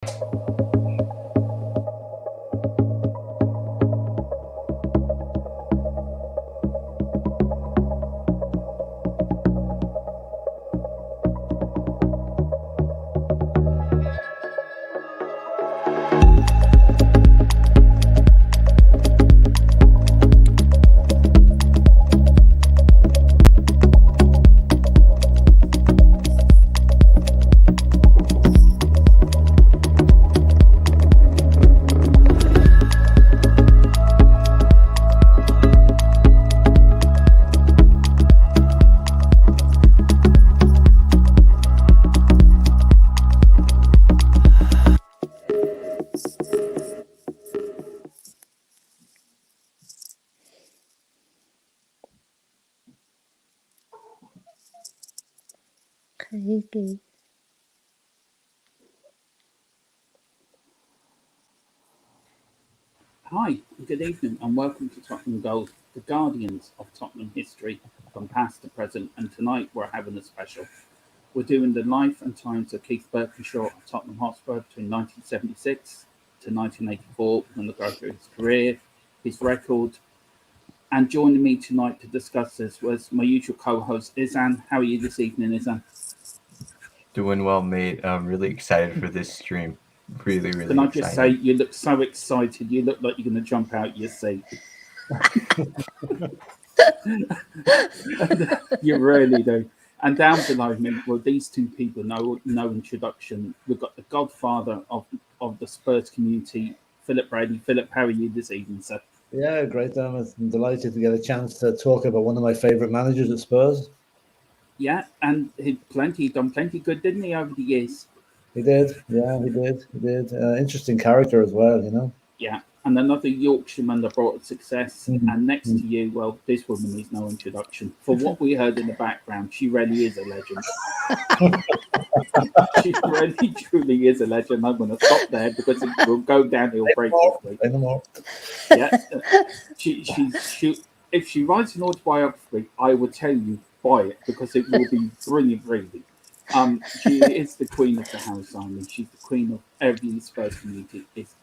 Okay. Hi, good evening, and welcome to Tottenham Goals, the guardians of Tottenham history from past to present. And tonight we're having a special. We're doing the life and times of Keith Burkinshaw of Tottenham Hotspur between 1976 to 1984. We're going to go through his career, his record. And joining me tonight to discuss this was my usual co-host, Izhan. How are you this evening, Izhan? Doing well, mate. I'm really excited for this stream. Really Can I excited. just say, you look so excited. You look like you're going to jump out your seat. You really do. And down below me, well, these two people, no introduction. We've got the godfather of the Spurs community, Philip Brady. Philip, how are you this evening, sir? Yeah, great, Dan. I'm delighted to get a chance to talk about one of my favourite managers at Spurs. Yeah, and he'd done plenty good, didn't he, over the years? He did. Yeah, he did. Interesting character as well, you know. Yeah, and another Yorkshireman that brought success. And next to you, well, this woman needs no introduction. For what we heard in the background, she really is a legend. She really, truly is a legend. I'm going to stop there because it will go downhill very quickly. Yeah, she, if she writes an autobiography, I would tell you buy it because it will be brilliant reading. She is the queen of the house, Simon. She's the queen of every Spurs community. It's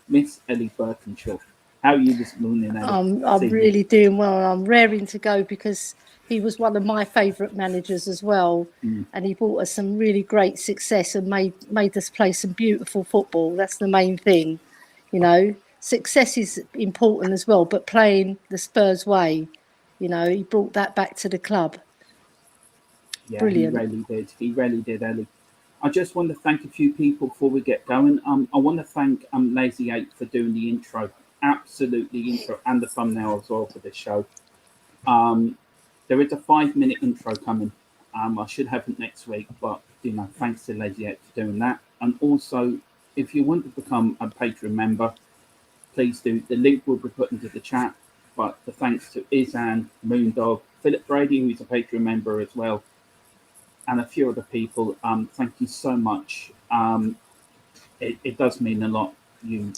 Miss Ellie Burkinshaw. How are you this morning, Ellie? I'm really doing well. I'm raring to go because he was one of my favourite managers as well. And he brought us some really great success and made us play some beautiful football. That's the main thing, you know. Success is important as well, but playing the Spurs way, you know, he brought that back to the club. Yeah, Brilliant. He really did, Ellie. I just want to thank a few people before we get going. I want to thank Lazy 8 for doing the intro. Absolutely intro and the thumbnail as well for this show. There is a 5-minute intro coming. I should have it next week, but you know, thanks to Lazy 8 for doing that. And also, if you want to become a Patreon member, please do. The link will be put into the chat. But the thanks to Izhan, Moondog, Philip Brady, who's a Patreon member as well, and a few other people. Thank you so much. It does mean a lot, you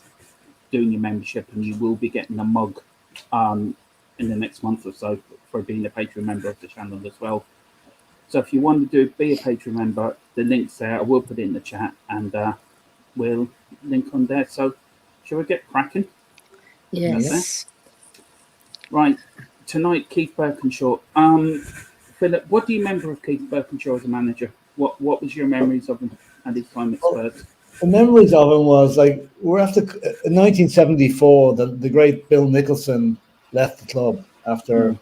doing your membership, and you will be getting a mug in the next month or so for being a Patreon member of the channel as well. So if you want to be a Patreon member, the link's there. I will put it in the chat, and we'll link on there. So shall we get cracking? Yes. Right. Tonight, Keith Burkinshaw. Philip, what do you remember of Keith Burkinshaw as a manager? What was your memories of him at his time at Spurs? The memories of him was like we're after in 1974. The great Bill Nicholson left the club after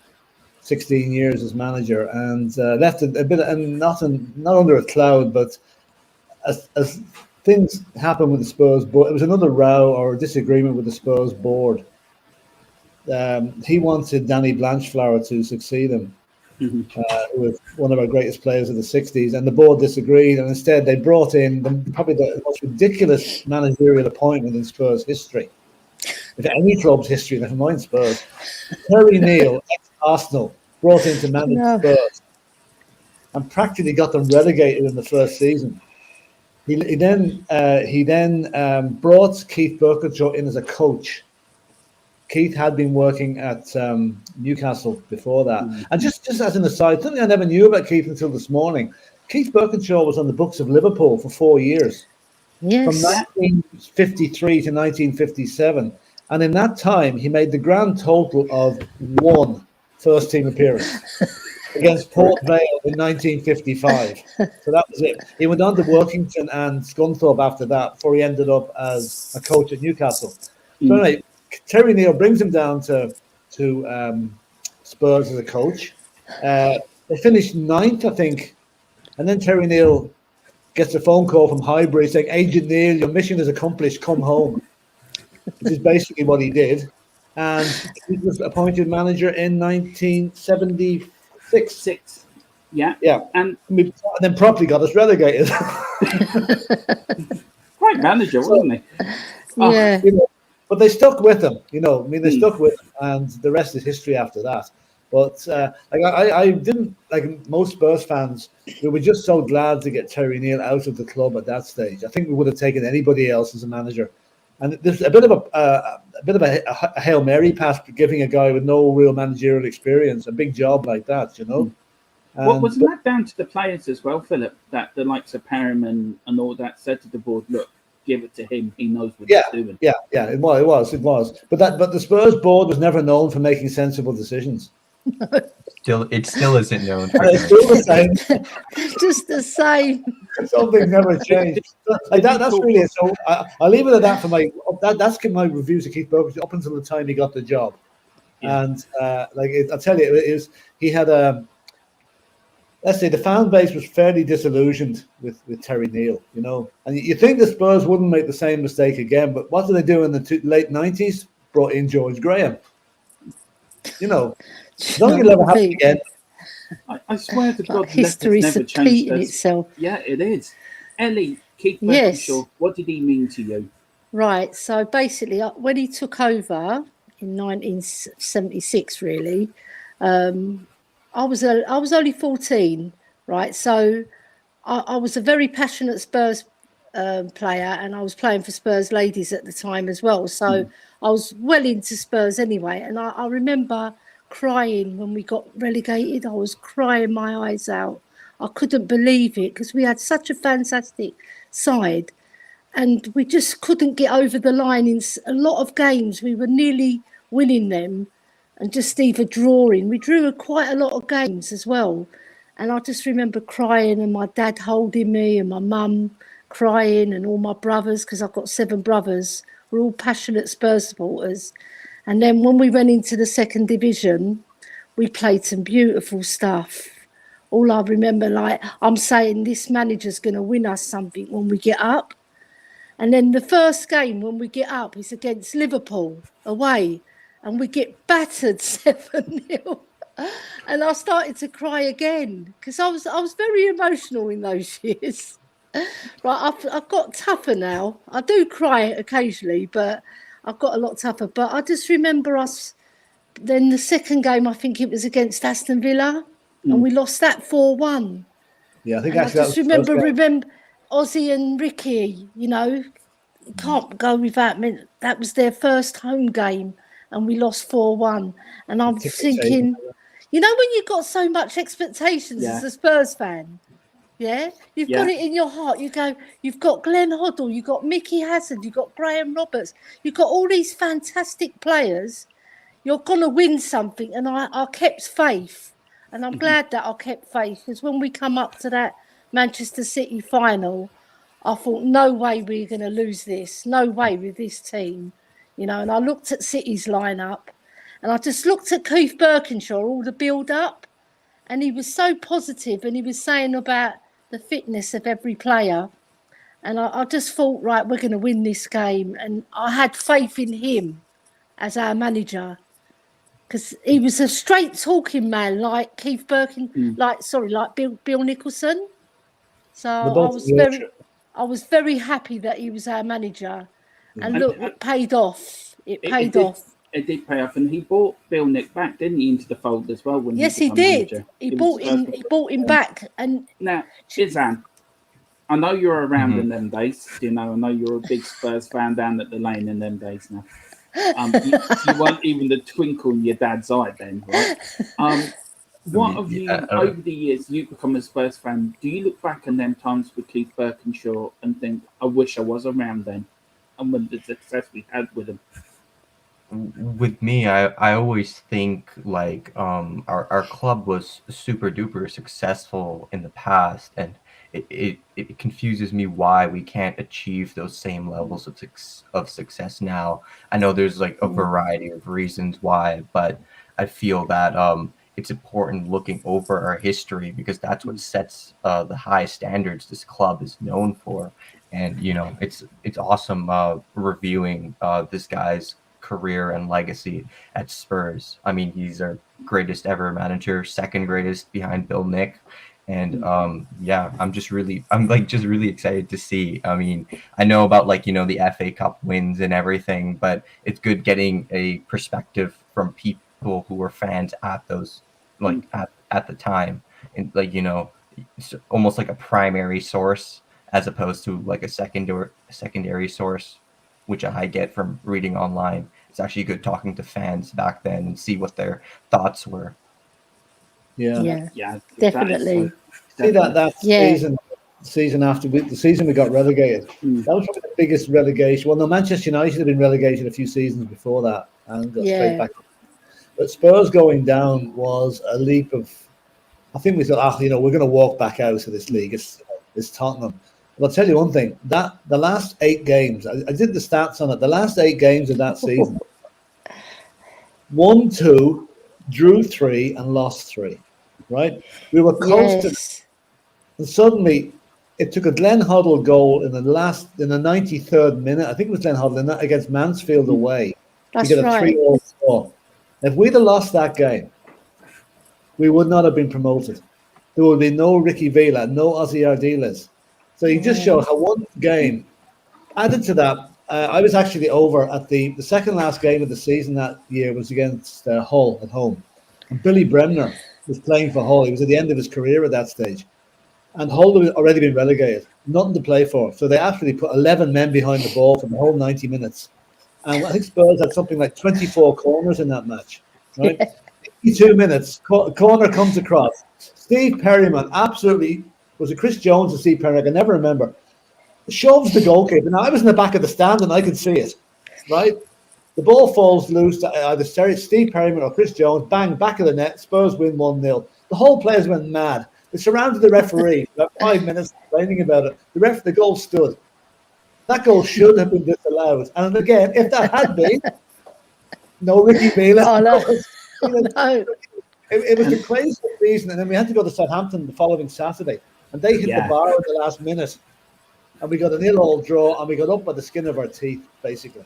16 years as manager, and left a bit and not under a cloud, but as things happened with the Spurs, but it was another row or disagreement with the Spurs board. He wanted Danny Blanchflower to succeed him. Who was one of our greatest players of the 60s, and the board disagreed, and instead they brought in probably the most ridiculous managerial appointment in Spurs history, if any club's history, never mind Spurs. Terry Neal, ex-Arsenal, brought in to manage Spurs and practically got them relegated in the first season. He then brought Keith Burkinshaw in as a coach. Keith had been working at Newcastle before that. And just as an aside, something I never knew about Keith until this morning, Keith Burkinshaw was on the books of Liverpool for 4 years. Yes. 1953 to 1957. And in that time, he made the grand total of 1 first-team appearance against Port Vale in 1955. So that was it. He went on to Workington and Scunthorpe after that, before he ended up as a coach at Newcastle. So anyway, Terry Neal brings him down to Spurs as a coach. They finished 9th, I think, and then Terry Neal gets a phone call from Highbury saying, "Agent Neil, your mission is accomplished, come home," which is basically what he did. And he was appointed manager in 1976. Yeah. And then properly got us relegated. Great manager, wasn't he? Yeah. But they stuck with him, they stuck with him, and the rest is history after that. But I didn't, like most Spurs fans, we were just so glad to get Terry Neal out of the club at that stage. I think we would have taken anybody else as a manager. And there's a bit of a Hail Mary pass giving a guy with no real managerial experience a big job like that, Wasn't that down to the players as well, Philip? That the likes of Perriman and all that said to the board, "Look, give it to him. He knows what he's doing." Yeah. It was. But the Spurs board was never known for making sensible decisions. It still isn't known. It's still the same. Just the same. Something never changed. Like that's really it. So I'll leave it at that for that's my reviews of Keith Burkinshaw up until the time he got the job. Yeah. And I'll tell you, he had let's say the fan base was fairly disillusioned with Terry Neal, and you think the Spurs wouldn't make the same mistake again, but what did they do in the late 90s? Brought in George Graham. Nothing will ever happen again. I swear to God, history never repeating changed itself. Yeah, it is. Ellie, Keith Burkinshaw, what did he mean to you? Right. So basically, when he took over in 1976, really, I was only 14, right? So I was a very passionate Spurs player, and I was playing for Spurs ladies at the time as well. So I was well into Spurs anyway. And I remember crying when we got relegated. I was crying my eyes out. I couldn't believe it because we had such a fantastic side, and we just couldn't get over the line in a lot of games. We were nearly winning them and just either drawing. We drew quite a lot of games as well. And I just remember crying, and my dad holding me, and my mum crying, and all my brothers, because I've got 7 brothers. We're all passionate Spurs supporters. And then when we went into the 2nd division, we played some beautiful stuff. All I remember, I'm saying, this manager's going to win us something when we get up. And then the first game when we get up is against Liverpool away, and we get battered 7-0. And I started to cry again because I was very emotional in those years. Right, I've got tougher now. I do cry occasionally, but I've got a lot tougher. But I just remember us. Then the second game, I think it was against Aston Villa, and we lost that 4-1. Yeah, I think and actually I just remember Ozzy and Ricky. Can't go without me. That was their first home game, and we lost 4-1. And I'm thinking, when you've got so much expectations as a Spurs fan. Yeah, you've got it in your heart. You go, you've got Glenn Hoddle, you've got Mickey Hazard, you've got Graham Roberts, you've got all these fantastic players. You're going to win something. And I kept faith. And I'm glad that I kept faith, because when we come up to that Manchester City final, I thought, no way we're going to lose this. No way with this team. And I looked at City's lineup, and I just looked at Keith Burkinshaw, all the build-up, and he was so positive, and he was saying about the fitness of every player. And I just thought, right, we're going to win this game. And I had faith in him as our manager, because he was a straight talking man, like Keith like Bill Nicholson. So I was very happy that he was our manager. And look, it paid off. It paid off. It did pay off, and he brought Bill Nick back, didn't he, into the fold as well? Yes, he did. Manager. He brought him back. And now, Izhan, I know you're around in them days. I know you're a big Spurs fan down at the lane in them days now. You weren't even the twinkle in your dad's eye then, right? What mean, have you, yeah, over the years, you've become a Spurs fan, do you look back on them times with Keith Burkinshaw and think, I wish I was around then, and with the success we had with him? with me, I always think like our club was super duper successful in the past, and it confuses me why we can't achieve those same levels of success now. I know there's like a variety of reasons why, but I feel that it's important looking over our history because that's what sets the high standards this club is known for. And you know, it's awesome reviewing this guy's career and legacy at Spurs. I mean, he's our greatest ever manager, second greatest behind Bill Nick. And yeah, I'm like just really excited to see. I mean, I know about like, you know, the FA Cup wins and everything, but it's good getting a perspective from people who were fans at those, like at the time. And like, you know, it's almost like a primary source as opposed to like a secondary source, which I get from reading online. It's actually good talking to fans back then and see what their thoughts were. Yeah, Yeah, definitely. See that Yeah. season after the season we got relegated. That was probably the biggest relegation. Well, no, Manchester United had been relegated a few seasons before that and got straight back. But Spurs going down was a leap of. I think we thought, you know, we're going to walk back out of this league. It's Tottenham. But I'll tell you one thing: that the last 8 games, I did the stats on it. The last 8 games of that season, won 2, drew 3, and lost 3. Right? We were coasting. Yes. And suddenly, it took a Glenn Hoddle goal in the 93rd minute. I think it was Glenn Hoddle against Mansfield away That's to get a right. 3-0 score. If we'd have lost that game, we would not have been promoted. There would be no Ricky Villa, no Ozzy Ardiles. So you just show how one game added to that. I was actually over at the second last game of the season that year was against Hull at home. And Billy Bremner was playing for Hull. He was at the end of his career at that stage. And Hull had already been relegated, nothing to play for. So they actually put 11 men behind the ball for the whole 90 minutes. And I think Spurs had something like 24 corners in that match, right? Yeah. 52 minutes, corner comes across. Steve Perryman, absolutely, was it Chris Jones or Steve Perryman? I can never remember. Shoves the goalkeeper. Now, I was in the back of the stand and I could see it, right? The ball falls loose to either Steve Perryman or Chris Jones. Bang, back of the net. Spurs win 1-0. The whole players went mad. They surrounded the referee for about 5 minutes complaining about it. The goal stood. That goal should have been disallowed. And again, if that had been, no Ricky Villa. Oh, no. It was the craziest season. And then we had to go to Southampton the following Saturday. And they hit the bar at the last minute. And we got a 0-0 draw. And we got up by the skin of our teeth, basically.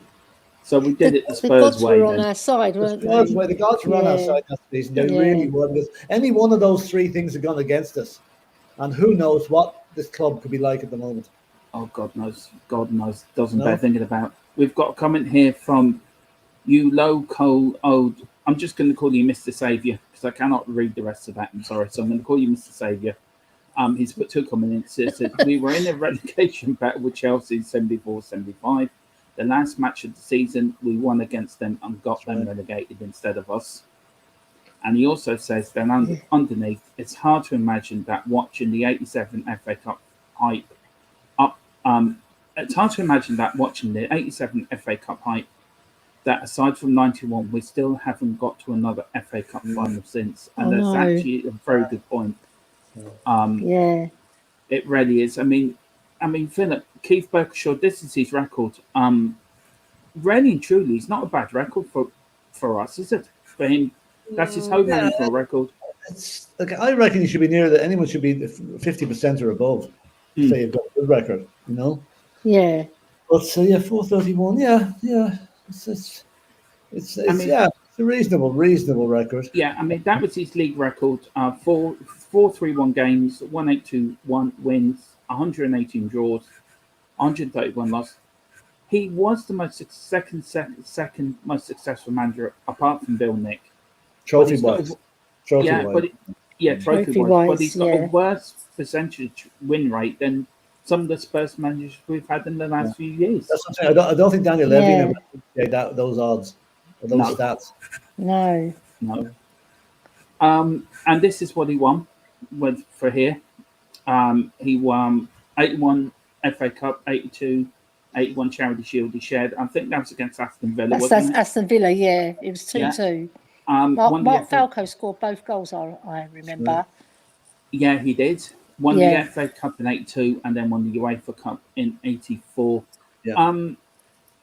So we did it the Spurs gods way. Were on our side, weren't they? The gods were on our side that season. They really were. Because any one of those 3 things had gone against us. And who knows what this club could be like at the moment. Oh, God knows. God knows. Doesn't bear thinking about. We've got a comment here from you, local old. I'm just going to call you Mr. Saviour because I cannot read the rest of that. I'm sorry. So I'm going to call you Mr. Saviour. He's put 2 comments in. It says, we were in a relegation battle with Chelsea in 74-75. The last match of the season, we won against them and got them relegated instead of us. And he also says, then underneath, it's hard to imagine that watching the 87 FA Cup hype up. It's hard to imagine that watching the 87 FA Cup hype, that aside from 91, we still haven't got to another FA Cup final since. And that's actually a very good point. It really is. I mean, Philip, Keith Burkinshaw, this is his record. Really and truly, it's not a bad record for us, is it? For him, that's his home manager record. I reckon he should be near that. Anyone should be 50% or above. Say you've got a good record, you know. Yeah. But 431. Yeah. It's a reasonable record. Yeah, I mean that was his league record. 431 games, 182 wins, 118 draws, 131 losses. He was the second most successful manager apart from Bill Nick. Trophy wise. Trophy wise. But he's got a worse percentage win rate than some of the Spurs managers we've had in the last few years. That's what I'm saying. I don't think Daniel Levy those odds or those stats. No. And this is what he won for here. He won 81 FA Cup, 82, 81 Charity Shield he shared. I think that was against Aston Villa, That's wasn't it? Aston Villa, yeah. It was 2-2. Mark Falco scored both goals, I remember. Right. Yeah, he did. Won the FA Cup in 82 and then won the UEFA Cup in 84. Yeah.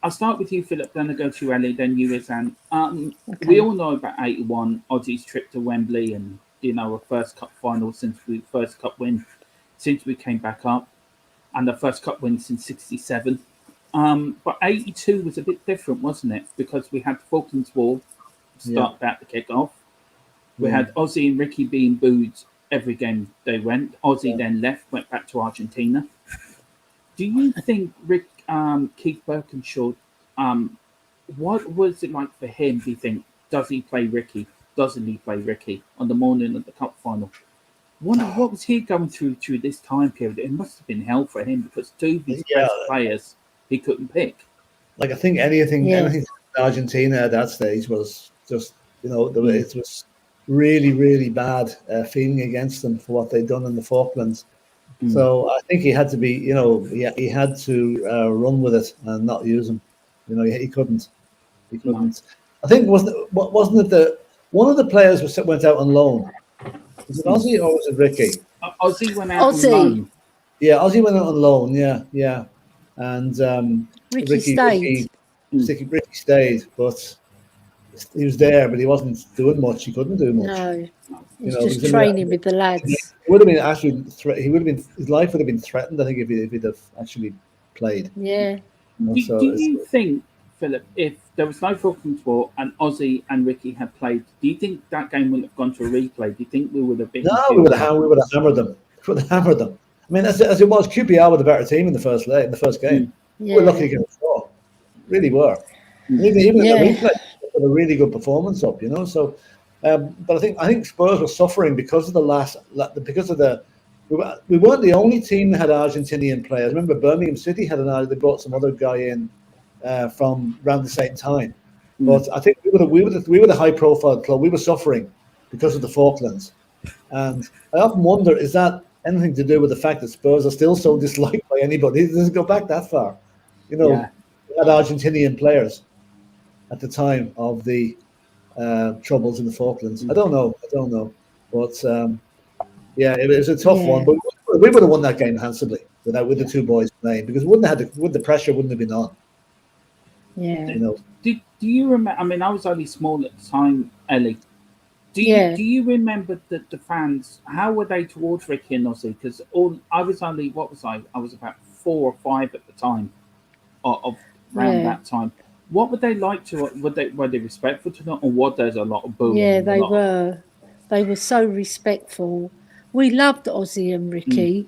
I'll start with you, Philip, then I'll go to Ellie, then you, Izhan. Okay. We all know about 81, Aussie's trip to Wembley and, a first cup final first cup win since we came back up, and the first cup win since 67. But 82 was a bit different, wasn't it? Because we had the Falklands War start about to kick off. We had Aussie and Ricky being booed every game they went. Aussie then left, went back to Argentina. Do you think Keith Burkinshaw, what was it like for him, do you think? Does he play Ricky? Doesn't he play Ricky on the morning of the cup final? What was he going through this time period? It must have been hell for him because two of his best players he couldn't pick. Like I think anything in Argentina at that stage was just, it was really, really bad feeling against them for what they'd done in the Falklands. So I think he had to be, he had to run with it and not use him. He couldn't. No. I think wasn't it one of the players went out on loan? Was it Aussie or was it Ricky? Aussie went out on loan. Yeah, Aussie went out on loan. Yeah. And Ricky stayed. Ricky stayed, but he was there, but he wasn't doing much. He couldn't do much. No, he was just training with the lads. He would have been his life would have been threatened, I think, if he'd have actually played. Yeah. Do you think, Philip, if there was no Falklands War and Aussie and Ricky had played, do you think that game would have gone to a replay? Do you think we would have been? No, we would have hammered them. We would have hammered them. I mean, as it was, QPR were the better team in the first game. Yeah. We were lucky to get a draw. Really were. Even in the replay, they put a really good performance up. So. But I think Spurs were suffering because of we weren't the only team that had Argentinian players. Remember, Birmingham City they brought some other guy in from around the same time. But I think we were the high profile club. We were suffering because of the Falklands, and I often wonder, is that anything to do with the fact that Spurs are still so disliked by anybody? It doesn't go back that far. We had Argentinian players at the time of the troubles in the Falklands. I don't know, but it was a tough one. But we would have won that game handsomely with the two boys playing, because the pressure wouldn't have been on. Yeah. Do you remember? I mean, I was only small at the time, Ellie. Do you remember the fans? How were they towards Ricky and Aussie? Because I was only I was about 4 or 5 at the time, of around that time. What were they like were they respectful to them, or was there a lot of booing? Yeah, they were. They were so respectful. We loved Aussie and Ricky.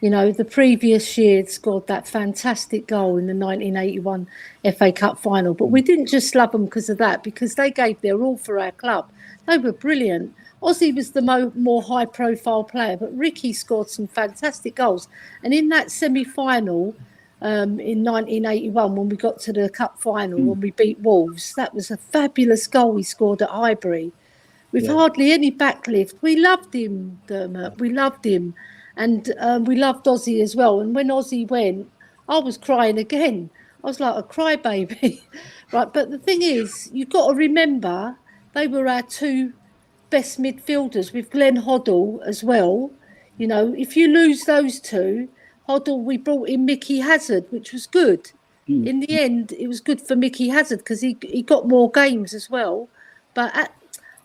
The previous year had scored that fantastic goal in the 1981 FA Cup final. But we didn't just love them because of that, because they gave their all for our club. They were brilliant. Aussie was the more high-profile player, but Ricky scored some fantastic goals. And in that semi-final, in 1981, when we got to the cup final, when we beat Wolves, that was a fabulous goal he scored at Highbury with hardly any backlift. We loved him, Dermot. We loved him, and we loved Aussie as well. And when Aussie went, I was crying again. I was like a crybaby. Right, but the thing is, you've got to remember, they were our two best midfielders with Glenn Hoddle as well. If you lose those two, Hoddle, we brought in Mickey Hazard, which was good. In the end, it was good for Mickey Hazard because he got more games as well. But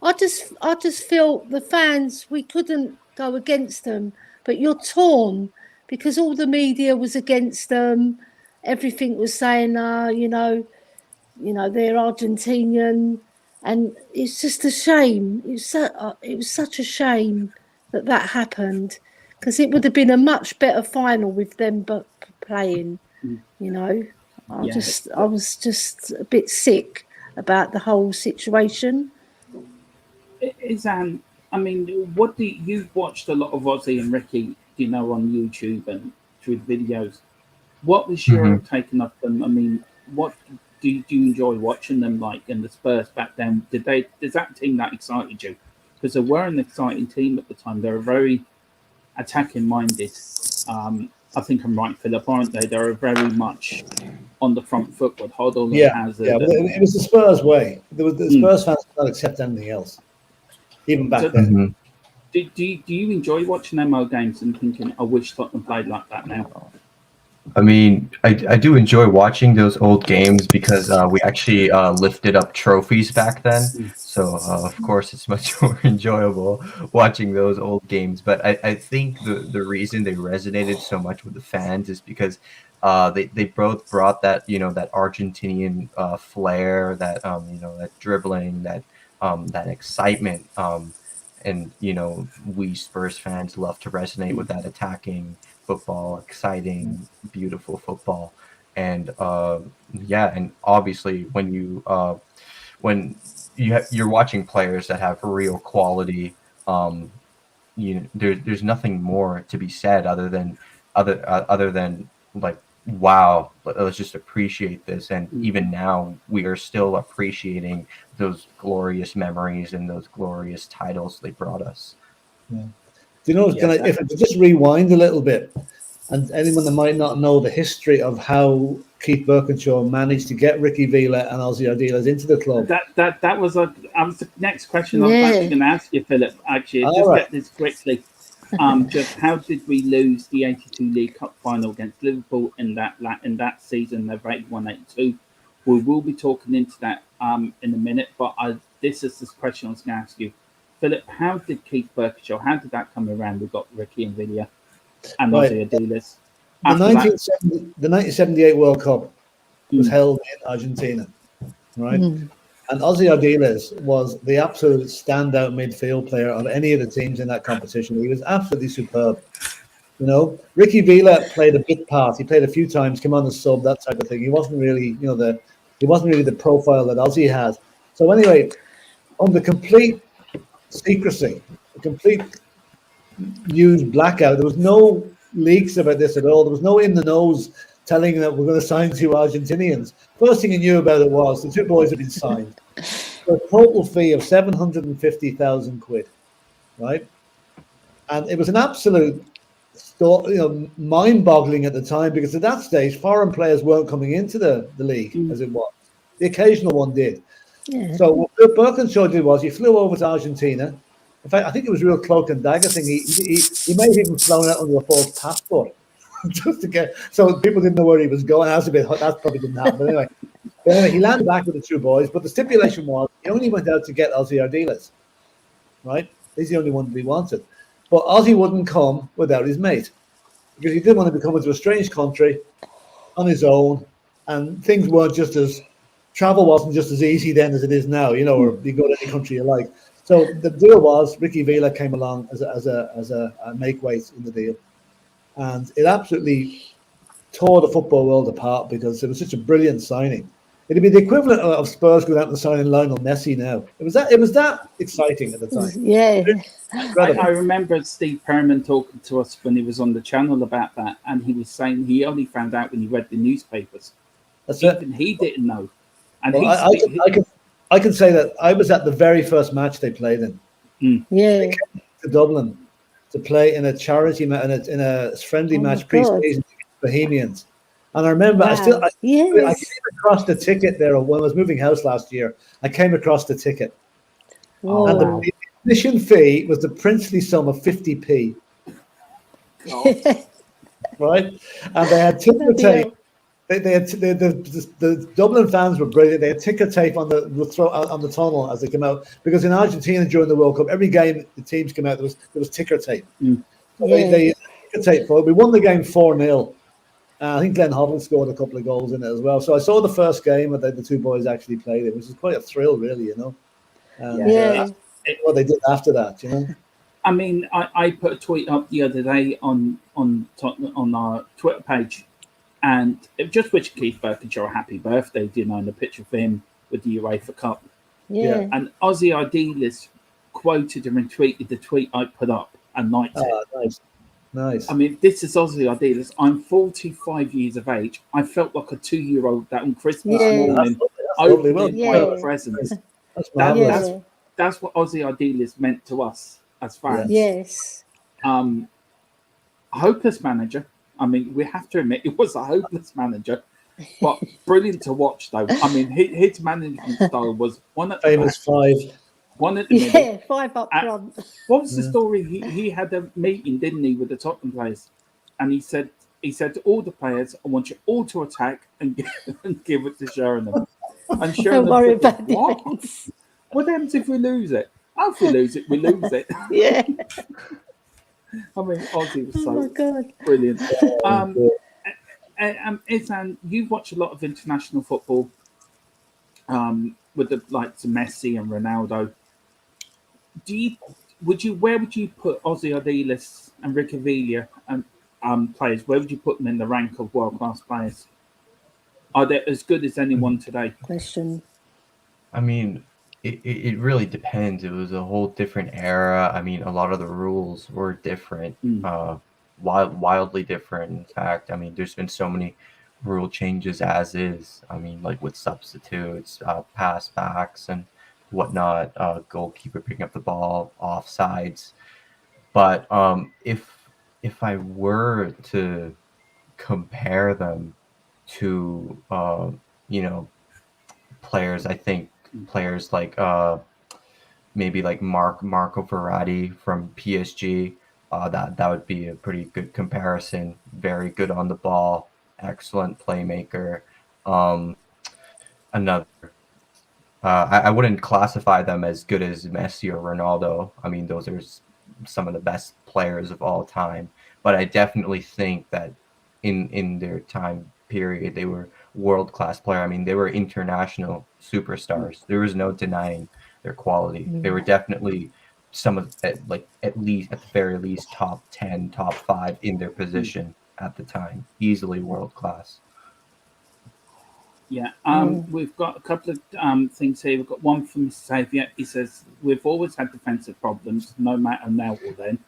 I just feel the fans, we couldn't go against them. But you're torn because all the media was against them. Everything was saying, they're Argentinian, and it's just a shame. It was such a shame that happened. Because it would have been a much better final with them playing, I was just a bit sick about the whole situation. Izhan, I mean, you've watched a lot of Aussie and Ricky, on YouTube and through the videos. What was your taking of them? I mean, what do you enjoy watching them like in the Spurs back then? Does that team that excited you? because they were an exciting team at the time. They were very attacking minded. I think I'm right, Philip, aren't they? They were very much on the front foot with Hoddle and Hazard. Yeah. It was the Spurs way. The Spurs fans did not accept anything else, even back then. Do you enjoy watching MO games and thinking, I wish Tottenham played like that now? I mean, I do enjoy watching those old games because we actually lifted up trophies back then. So, of course, it's much more enjoyable watching those old games. But I think the reason they resonated so much with the fans is because they both brought that, that Argentinian flair, that, that dribbling, that excitement. And, we Spurs fans love to resonate with that attacking football, exciting, beautiful football. And and obviously when you're watching players that have real quality, there's nothing more to be said other than like, wow, let's just appreciate this. And even now we are still appreciating those glorious memories and those glorious titles they brought us. Yeah. Do you know, if I could just rewind a little bit, and anyone that might not know the history of how Keith Burkinshaw managed to get Ricky Villa and Ozzy Ardiles into the club. That was the next question I was actually going to ask you, Philip. Actually, get this quickly. Just how did we lose the '82 League Cup final against Liverpool in that season of 81-82? We will be talking into that in a minute, but this is the question I was going to ask you. Philip, how did Keith Burkinshaw, how did that come around? We got Ricky and Villa and Ozzy Ardiles. The 1978 World Cup was held in Argentina, right? And Ozzy Ardiles was the absolute standout midfield player of any of the teams in that competition. He was absolutely superb. Ricky Villa played a bit part. He played a few times, came on the sub, that type of thing. He wasn't really, he wasn't really the profile that Ozzy had. So anyway, on the complete secrecy, a complete news blackout. There was no leaks about this at all. There was no in the nose telling that we're going to sign 2 Argentinians. First thing he knew about it was the 2 boys had been signed for a total fee of 750,000 quid, right? And it was an absolute, mind-boggling at the time, because at that stage, foreign players weren't coming into the league as it was. The occasional one did. Yeah. So what Burkinshaw did was he flew over to Argentina. In fact, I think it was a real cloak and dagger thing. He may have even flown out under a false passport just to get, so people didn't know where he was going. That probably didn't happen. But anyway, he landed back with the 2 boys. But the stipulation was he only went out to get Ozzy Ardiles, right? He's the only one that he wanted. But Ozzy wouldn't come without his mate, because he didn't want to be coming to a strange country on his own, and things weren't travel wasn't just as easy then as it is now, or you go to any country you like. So the deal was Ricky Villa came along as a make weight in the deal, and it absolutely tore the football world apart, because it was such a brilliant signing. It'd be the equivalent of Spurs going out and signing Lionel Messi now. It was that exciting at the time. Yeah. I remember Steve Perriman talking to us when he was on the channel about that, and he was saying he only found out when he read the newspapers. He didn't know. And I can say that I was at the very first match they played in. Yeah. They came to Dublin to play in a charity match, in a friendly match pre-season against Bohemians. And I remember, I came across the ticket there when I was moving house last year. I came across the ticket. Whoa. And the admission fee was the princely sum of 50p. Right? And they had ticker tape. The Dublin fans were brilliant. They had ticker tape on the tunnel as they came out, because in Argentina during the World Cup, every game the teams came out, there was ticker tape. So they ticker tape for it. We won the game 4-0. I think Glenn Hoddle scored a couple of goals in it as well. So I saw the first game that the 2 boys actually played it, which was quite a thrill, really, And what they did after that, I mean, I put a tweet up the other day on our Twitter page, and it just wished Keith Burkinshaw a happy birthday, and a picture of him with the UEFA Cup. Yeah. And Ozzy Ardiles quoted and retweeted the tweet I put up and liked it. Nice. I mean, this is Ozzy Ardiles. I'm 45 years of age. I felt like a 2-year-old that on Christmas morning opening my presents. That's that's what Ozzy Ardiles meant to us as fans. Yes. Hopeless manager. I mean, we have to admit it was a hopeless manager, but brilliant to watch though. I mean, his management style was one at the Famous back, five. one at the middle. 5 up front. What was the story? He had a meeting, didn't he, with the Tottenham players, and he said to all the players, "I want you all to attack and give it to Sheringham." And Sheringham Don't worry said, about "What? defence. What happens if we lose it? Oh, if we lose it, we lose it." Yeah. I mean, Ozzy was Oh my so God. brilliant. Izhan, you watch a lot of international football with the likes of Messi and Ronaldo. Where would you put Ozzy Ardiles and Ricky Villa and players? Where would you put them in the rank of world class players? Are they as good as anyone today? Question. I mean, it really depends. It was a whole different era. I mean, a lot of the rules were different, wildly different. In fact, I mean, there's been so many rule changes as is. I mean, like with substitutes, pass backs, and whatnot. Goalkeeper picking up the ball, offsides. But if I were to compare them to players, I think players like maybe like Marco Verratti from PSG, that would be a pretty good comparison. Very good on the ball, excellent playmaker. Another I wouldn't classify them as good as Messi or Ronaldo. I mean, those are some of the best players of all time. But I definitely think that in their time period, they were world-class player. I mean, they were international superstars. There was no denying their quality. They were definitely some of at the very least top 10, top 5 in their position at the time. Easily world-class. Yeah, we've got a couple of things here. We've got one from Mr. Xavier. He says, "We've always had defensive problems, no matter now or then."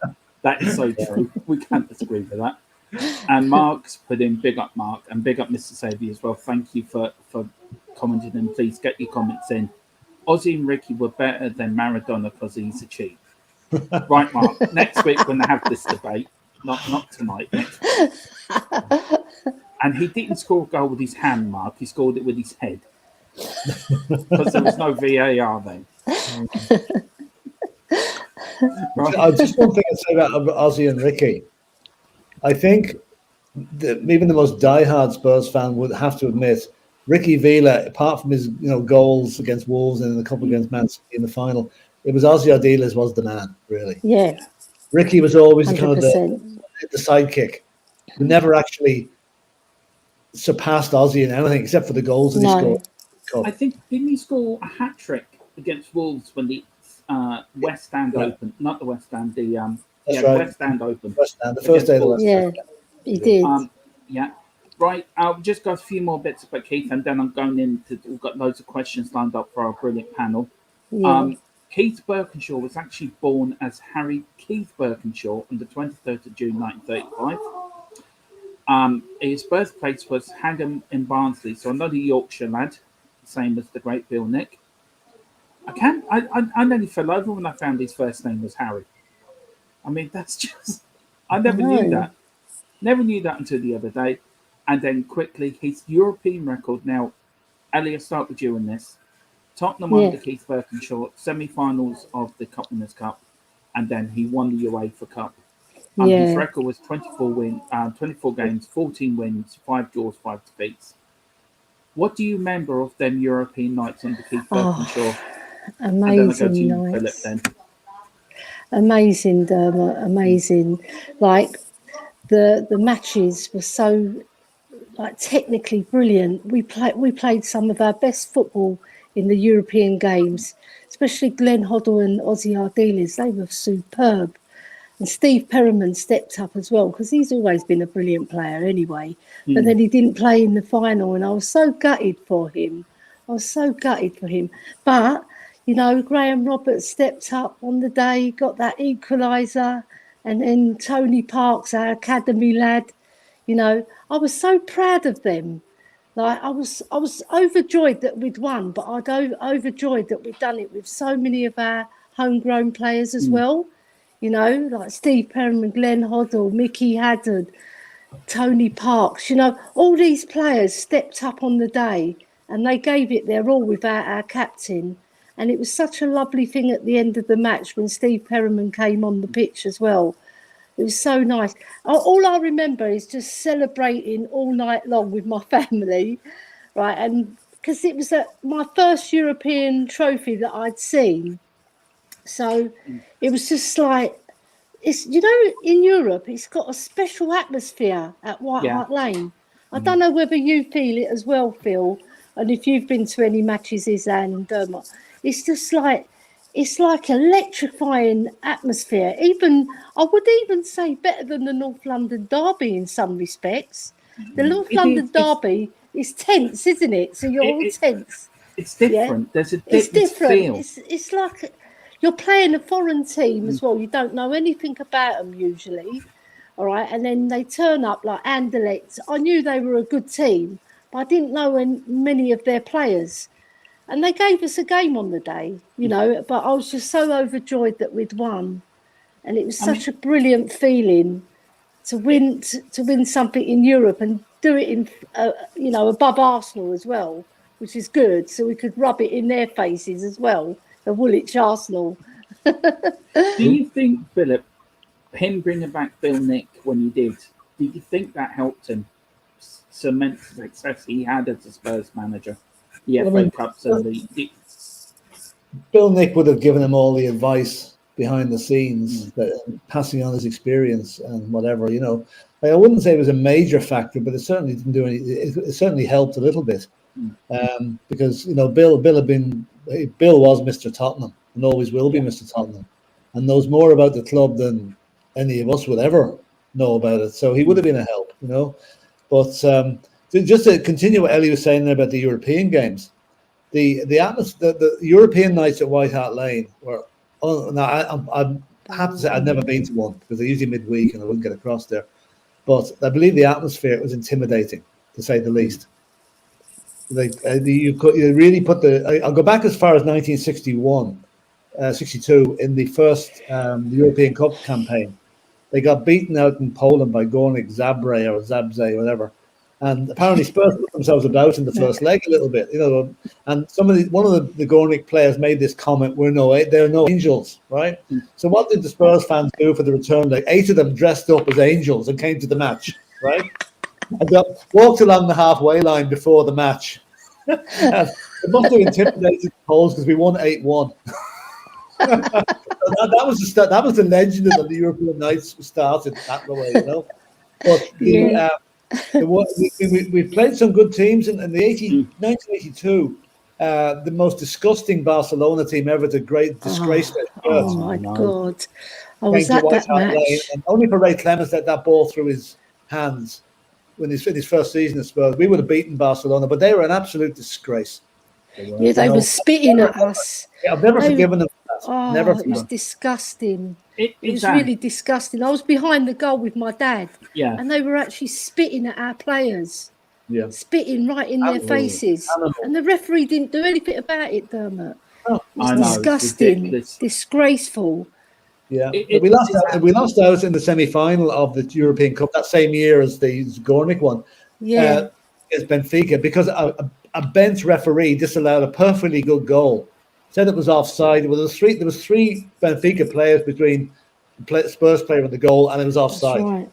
That is so true. We can't disagree with that. And Mark's put in big up Mark and big up Mr. Xavier as well. Thank you for commenting, and please get your comments in. Ozzy and Ricky were better than Maradona because he's a cheat. Right, Mark. Next week when they have this debate, not tonight. Next week. And he didn't score a goal with his hand, Mark. He scored it with his head. Because there was no VAR then. Right. Just one thing to say about Ozzy and Ricky. I think even the most diehard Spurs fan would have to admit, Ricky Villa, apart from his goals against Wolves and a couple against Man City in the final, it was Ozzy Ardiles was the man, really. Yeah. Ricky was always 100%. kind of the sidekick who never actually surpassed Ozzy in anything except for the goals that he scored. I think, didn't he score a hat trick against Wolves when the West Stand opened? Not the West Stand, the right. West Stand opened. West Stand, the first day of the West Stand. Yeah, he did. Yeah. Right, I'll just got a few more bits about Keith, and then I'm going into. We've got loads of questions lined up for our brilliant panel. Yeah. Keith Burkinshaw was actually born as Harry Keith Burkinshaw on the 23rd of June 1935. His birthplace was Hagham in Barnsley, so another Yorkshire lad, same as the great Bill Nick. I nearly fell over when I found his first name was Harry. I mean, that's just, I never knew that. Never knew that until the other day. And then quickly, his European record. Now, Ellie, I'll start with you on this. Tottenham won the Keith Burkinshaw semi-finals of the Cup Winners' Cup, and then he won the UEFA Cup. His record was 24 games, 14 wins, 5 draws, 5 defeats. What do you remember of them European nights under Keith Burkinshaw? Amazing nights. Philip, amazing, Dermot. Amazing. Like the matches were so technically brilliant. We played some of our best football in the European games, especially Glenn Hoddle and Ozzy Ardiles. They were superb. And Steve Perriman stepped up as well, because he's always been a brilliant player anyway. But then he didn't play in the final, and I was so gutted for him. But, Graham Roberts stepped up on the day, got that equaliser, and then Tony Parks, our academy lad, I was so proud of them. Like I was overjoyed that we'd won, but overjoyed that we'd done it with so many of our homegrown players as well. You know, like Steve Perryman, Glenn Hoddle, Mickey Haddad, Tony Parks. You know, all these players stepped up on the day and they gave it their all without our captain. And it was such a lovely thing at the end of the match when Steve Perryman came on the pitch as well. It was so nice. All I remember is just celebrating all night long with my family, right? And because it was my first European trophy that I'd seen. So it was just like, it's, you know, in Europe, it's got a special atmosphere at White Hart Lane. I don't know whether you feel it as well, Phil, and if you've been to any matches, izhan and Dermot. It's just like, it's like electrifying atmosphere. Even I would even say better than the North London derby in some respects. The North London derby is tense, isn't it? So you're all tense. It's different. Yeah? There's a it's different. feel. It's like you're playing a foreign team as well. You don't know anything about them usually, all right? And then they turn up like Anderlecht. I knew they were a good team, but I didn't know many of their players. And they gave us a game on the day, you know, but I was just so overjoyed that we'd won. And it was such a brilliant feeling to win something in Europe and do it in, you know, above Arsenal as well, which is good. So we could rub it in their faces as well, the Woolwich Arsenal. Do you think, Philip, him bringing back Bill Nick when he did you think that helped him cement the success he had as a Spurs manager? The FA Cups and the Bill Nick would have given him all the advice behind the scenes, passing on his experience and whatever, you know. Like, I wouldn't say it was a major factor, but it certainly didn't do any. It certainly helped a little bit, because you know Bill was Mr. Tottenham and always will be Mr. Tottenham, and knows more about the club than any of us would ever know about it. So he would have been a help, you know. But just to continue what Ellie was saying there about the European games, the atmosphere, the European nights at White Hart Lane were. Oh, no, I have to say I'd never been to one because they're usually midweek and I wouldn't get across there. But I believe the atmosphere was intimidating, to say the least. Like you really put I'll go back as far as 1961, 62 in the first the European Cup campaign. They got beaten out in Poland by Górnik Zabrze or Zabze, whatever. And apparently Spurs put themselves about in the first leg a little bit, you know. And one of the Górnik players made this comment: "They're no angels, right?" So what did the Spurs fans do for the return leg? 8 of them dressed up as angels and came to the match, right? And walked along the halfway line before the match. It must have intimidated the Poles because we won 8-1. that was the legend of the European nights started that way, you know. But we played some good teams in the 1982. The most disgusting Barcelona team ever to disgrace their shirts. Oh my God! I was at that match. And only for Ray Clemens let that ball through his hands when in his first season at Spurs. We would have beaten Barcelona, but they were an absolute disgrace. They were spitting at us. I've never forgiven them. It was disgusting. It was really disgusting. I was behind the goal with my dad, and they were actually spitting at our players, spitting right in their faces. And the referee didn't do anything about it, Dermot. It was disgusting, disgraceful. Yeah, we lost out in the semi-final of the European Cup that same year as the Górnik one. Against Benfica, because a bench referee disallowed a perfectly good goal. Said it was offside. There was three Benfica players between the Spurs player and the goal, and it was offside. That's right.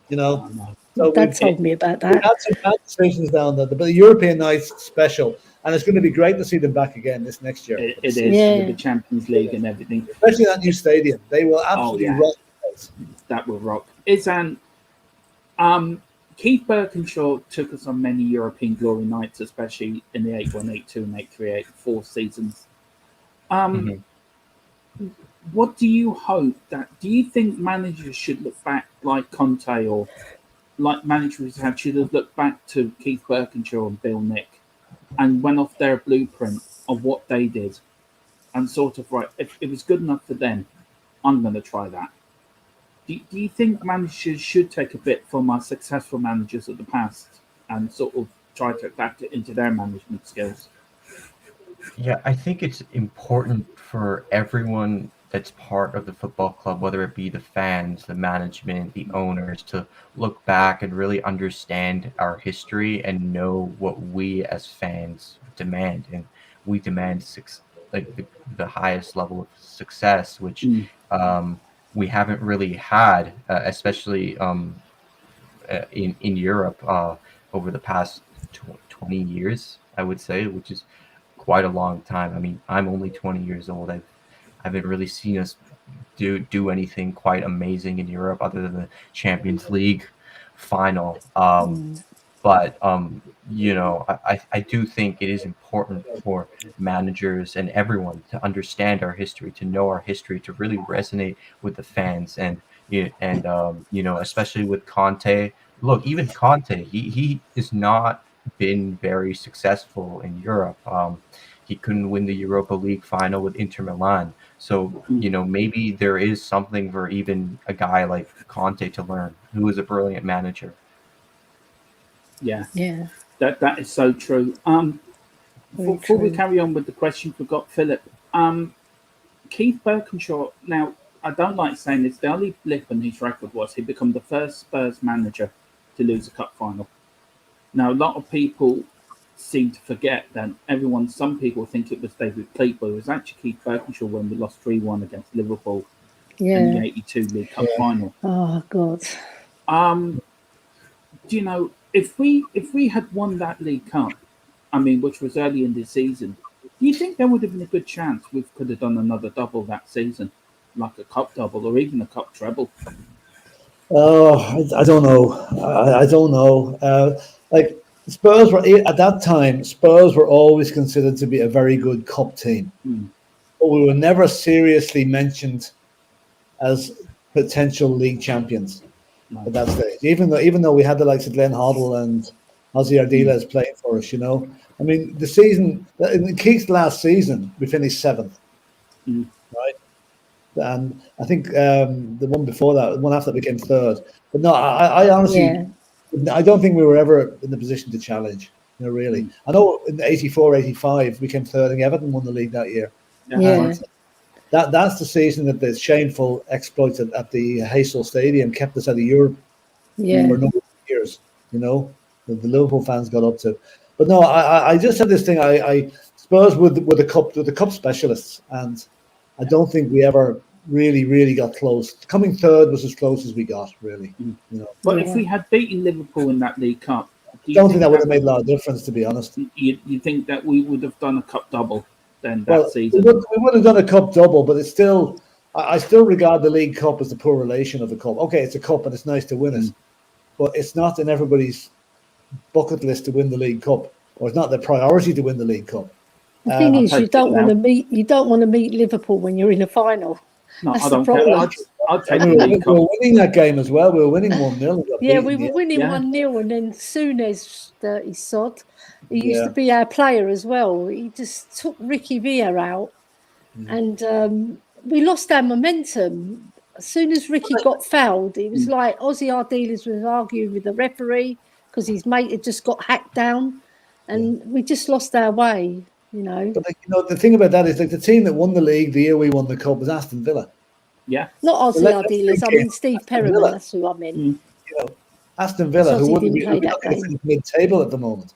You know, so Dad told me about that. We had some bad decisions down there, but the European night's special, and it's going to be great to see them back again this next year. It is with the Champions League and everything, especially that new stadium. They will absolutely rock. That will rock. Izhan, Keith Burkinshaw took us on many European glory nights, especially in the 81, 82, and 83, 84 seasons. What do you hope do you think managers should look back like Conte or like managers should have looked back to Keith Burkinshaw and Bill Nick and went off their blueprint of what they did and sort of, if it was good enough for them, I'm going to try that. Do you think managers should take a bit from our successful managers of the past and sort of try to adapt it into their management skills. Yeah, I think it's important for everyone that's part of the football club, whether it be the fans, the management, the owners, to look back and really understand our history and know what we as fans demand. And we demand like the highest level of success, which we haven't really had, especially in Europe over the past 20 years, I would say, which is quite a long time. I mean, I'm only 20 years old. I haven't really seen us do anything quite amazing in Europe other than the Champions League final. But I do think it is important for managers and everyone to understand our history, to know our history, to really resonate with the fans, and especially with Conte. Look, even Conte, he has not been very successful in Europe. He couldn't win the Europa League final with Inter Milan. So, maybe there is something for even a guy like Conte to learn, who is a brilliant manager. Yeah. Yeah. That is so true. Before we carry on with the questions we've got, Philip, Keith Burkinshaw, now, I don't like saying this, the only blip in his record was he became the first Spurs manager to lose a cup final. Now, a lot of people seem to forget that some people think it was David Pleat, but it was actually Keith Burkinshaw when we lost 3-1 against Liverpool in the 82 League Cup final. Oh, God. Do you know, if we had won that League Cup, I mean, which was early in the season, do you think there would have been a good chance we could have done another double that season, like a cup double or even a cup treble? Oh, I don't know. I don't know. Like Spurs were at that time. Spurs were always considered to be a very good cup team, but we were never seriously mentioned as potential league champions at that stage. Even though we had the likes of Glenn Hoddle and Ozzy Ardiles playing for us, I mean, the season in Keith's last season, we finished 7th, right? And I think the one before that, the one after that, became 3rd. But no, I honestly, I don't think we were ever in the position to challenge. Really. I know in 84, 85, we came 3rd, and Everton won the league that year. Yeah. That's the season that the shameful exploits at the Heysel Stadium kept us out of Europe for a number of years. The Liverpool fans got up to. But no, I just said this thing. I Spurs were the cup specialists, and I don't think we ever really got close. Coming 3rd was as close as we got, really. But if we had beaten Liverpool in that League Cup, I don't think that would have made a lot of difference, to be honest. You think that we would have done a cup double then that season? We would have done a cup double, but it's still. I still regard the League Cup as the poor relation of the cup. Okay, it's a cup and it's nice to win it, but it's not in everybody's bucket list to win the League Cup, or it's not their priority to win the League Cup. The thing is, you don't want to meet Liverpool when you're in a final. No, That's I don't the problem. care. I'd take the League Cup. We were winning that game as well. We were winning 1-0. Yeah, we were winning 1-0, and then Souness, dirty sod, he used to be our player as well. He just took Ricky Villa out, and we lost our momentum. As soon as Ricky got fouled, it was like Ozzy Ardiles was arguing with the referee because his mate had just got hacked down, and we just lost our way. But the thing about that is, like, the team that won the league the year we won the cup was Aston Villa. Yeah, not Ozzy Ardiles. I mean Steve Perryman. That's who I meant. Aston Villa, who wouldn't be mid-table at the moment.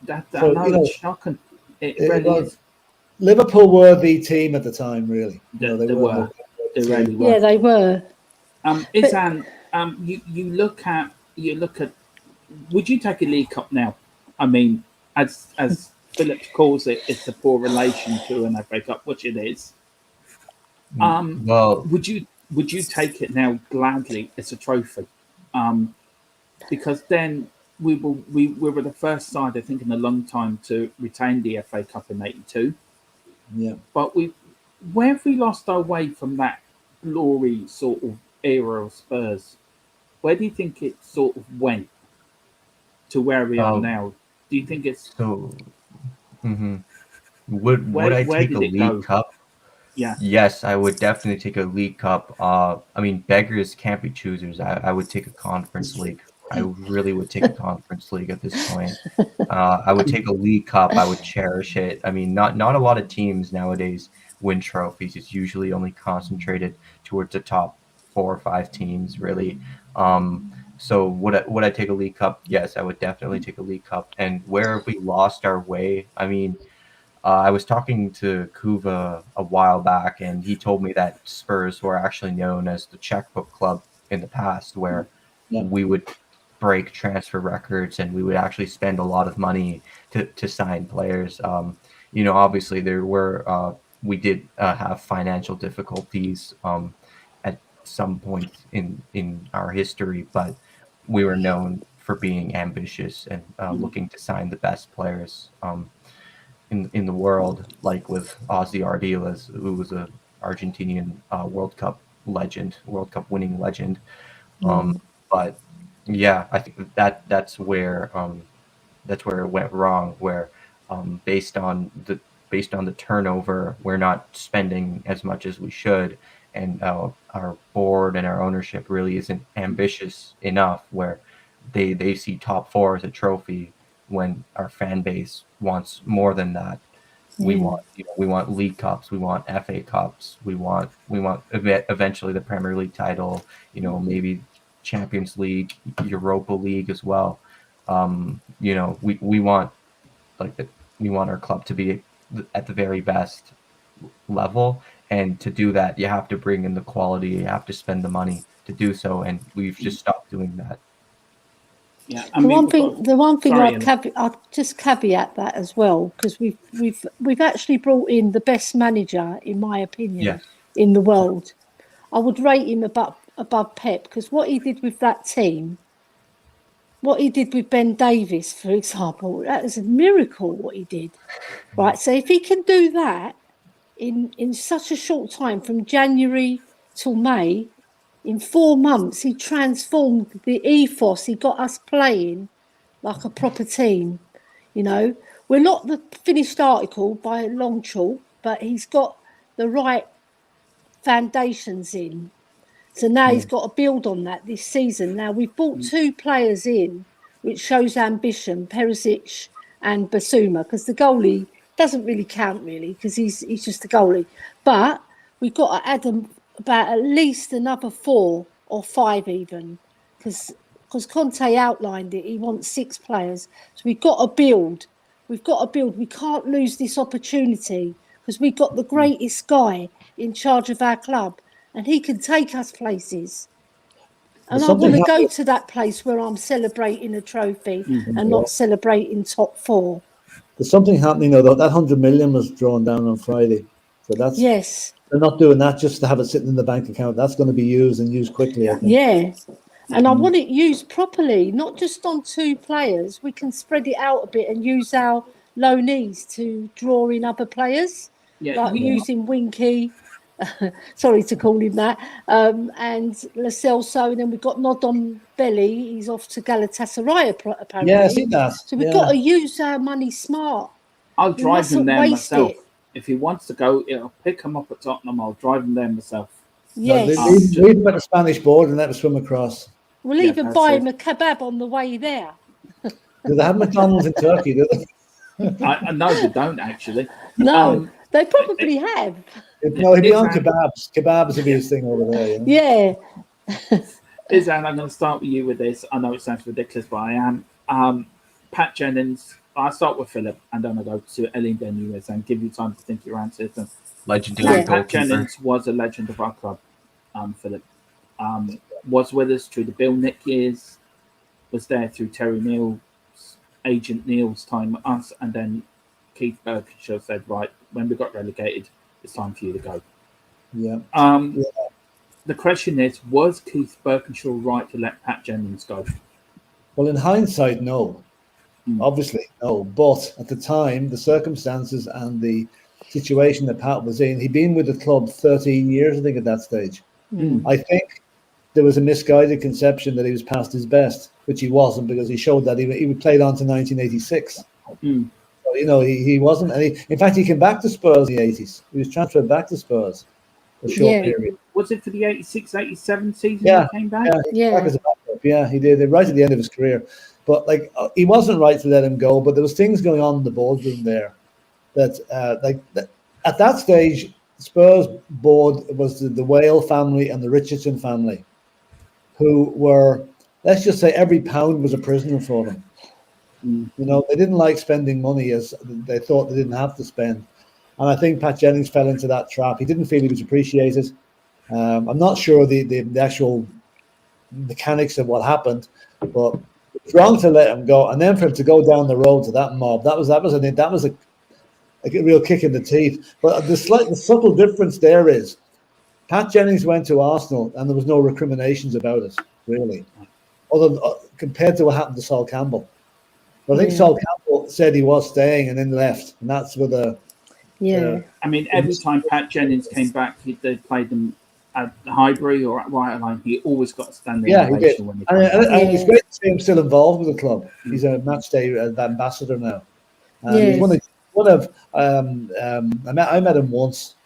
It's shocking. It really is. Liverpool were the team at the time, really. They were. They really were. Yeah, they were. Izhan, you look at. Would you take a League Cup now? I mean, as Phillips calls it, it's a poor relation to an FA Cup, which it is. Well, would you take it now gladly? It's a trophy, because then we were the first side, I think, in a long time to retain the FA Cup in '82. Yeah, but where have we lost our way from that glory sort of era of Spurs? Where do you think it sort of went to where we are now? Do you think it's so? Would I take a League Cup? Yeah. Yes, I would definitely take a League Cup. I mean, beggars can't be choosers. I would take a Conference League. I really would take a Conference League at this point. I would take a League Cup. I would cherish it. I mean, not a lot of teams nowadays win trophies. It's usually only concentrated towards the top 4 or 5 teams, really. So would I take a League Cup? Yes, I would definitely take a League Cup. And where have we lost our way? I mean, I was talking to Kuva a while back, and he told me that Spurs were actually known as the checkbook club in the past, where we would break transfer records and we would actually spend a lot of money to sign players. Obviously we did have financial difficulties at some point in our history, but we were known for being ambitious and looking to sign the best players in the world, like with Ozzy Ardiles, who was a Argentinian World Cup winning legend. But yeah, I think that's where it went wrong, where based on the turnover, we're not spending as much as we should, and our board and our ownership really isn't ambitious enough, where they see top 4 as a trophy when our fan base wants more than that. We want League Cups, we want FA Cups, we want eventually the Premier League title, maybe Champions League, Europa League as well. We want we want our club to be at the very best level, and to do that you have to bring in the quality, you have to spend the money to do so, and we've just stopped doing that. Yeah, the one thing I'd just caveat that as well, because we've actually brought in the best manager, in my opinion, in the world. I would rate him above Pep, because what he did with that team, what he did with Ben Davies, for example, that was a miracle what he did. Right, so if he can do that in such a short time, from January till May, in 4 months, he transformed the ethos. He got us playing like a proper team. We're not the finished article by a long chalk, but he's got the right foundations in. So now he's got to build on that this season. Now, we've brought 2 players in, which shows ambition, Perisic and Basuma, because the goalie doesn't really count, really, because he's just a goalie. But we've got to add them about at least another 4 or 5 even, because Conte outlined it. He wants 6 players. So we've got to build. We can't lose this opportunity, because we've got the greatest guy in charge of our club, and he can take us places. And I want to go to that place where I'm celebrating a trophy and not celebrating top 4. There's something happening though. That 100 million was drawn down on Friday. So that's... Yes. They're not doing that just to have it sitting in the bank account. That's going to be used and used quickly, I think. Yeah. And I want it used properly, not just on 2 players. We can spread it out a bit and use our loanees to draw in other players, like using Winky, sorry to call him that, and Lo Celso. And then we've got Nodon Belly. He's off to Galatasaray, apparently. Yeah, I see that. So we've got to use our money smart. I'll drive him there myself. If he wants to go, I'll pick him up at Tottenham. I'll drive him there myself. Yes. Leave him at the Spanish border and let him swim across. We'll even buy him a kebab on the way there. Do they have McDonald's in Turkey, do they? No, they don't, actually. No, they probably have. No, he'd be on kebabs. Kebabs would be his thing over there. Yeah. Izhan, I'm going to start with you with this. I know it sounds ridiculous, but I am. Pat Jennings. I'll start with Philip, and then I'll go to Ellie Benitez and give you time to think your answers. Legendary Pat Jennings was a legend of our club, Philip. Was with us through the Bill Nick years, was there through Terry Neal's, Agent Neal's time with us, and then Keith Burkinshaw said, right, when we got relegated, it's time for you to go. Yeah. The question is, was Keith Burkinshaw right to let Pat Jennings go? Well, in hindsight, no. Obviously, no. But at the time, the circumstances and the situation that Pat was in, he'd been with the club 13 years, I think, at that stage. I think there was a misguided conception that he was past his best, which he wasn't, because he showed that he played on to 1986. So, he wasn't. And in fact, he came back to Spurs in the 80s. He was transferred back to Spurs for a short period. Was it for the 86-87 season he came back? Yeah. Back as a backup. Yeah, he did. Right at the end of his career. But like he wasn't right to let him go. But there was things going on in the boardroom there that at that stage, Spurs board was the Whale family and the Richardson family, who were, let's just say, every pound was a prisoner for them. You know, they didn't like spending money as they thought they didn't have to spend. And I think Pat Jennings fell into that trap. He didn't feel he was appreciated. I'm not sure the actual mechanics of what happened, but it's wrong to let him go. And then for him to go down the road to that mob, that was a real kick in the teeth. But the subtle difference there is Pat Jennings went to Arsenal and there was no recriminations about it, really, other compared to what happened to Sol Campbell. But I think Sol Campbell said he was staying and then left, and that's with a. I mean, every time Pat Jennings came back, they played them at Highbury or at White Line. He always got a standing ovation when he came back. And it's great to see him still involved with the club. He's a match day ambassador now. He's one of I met him once.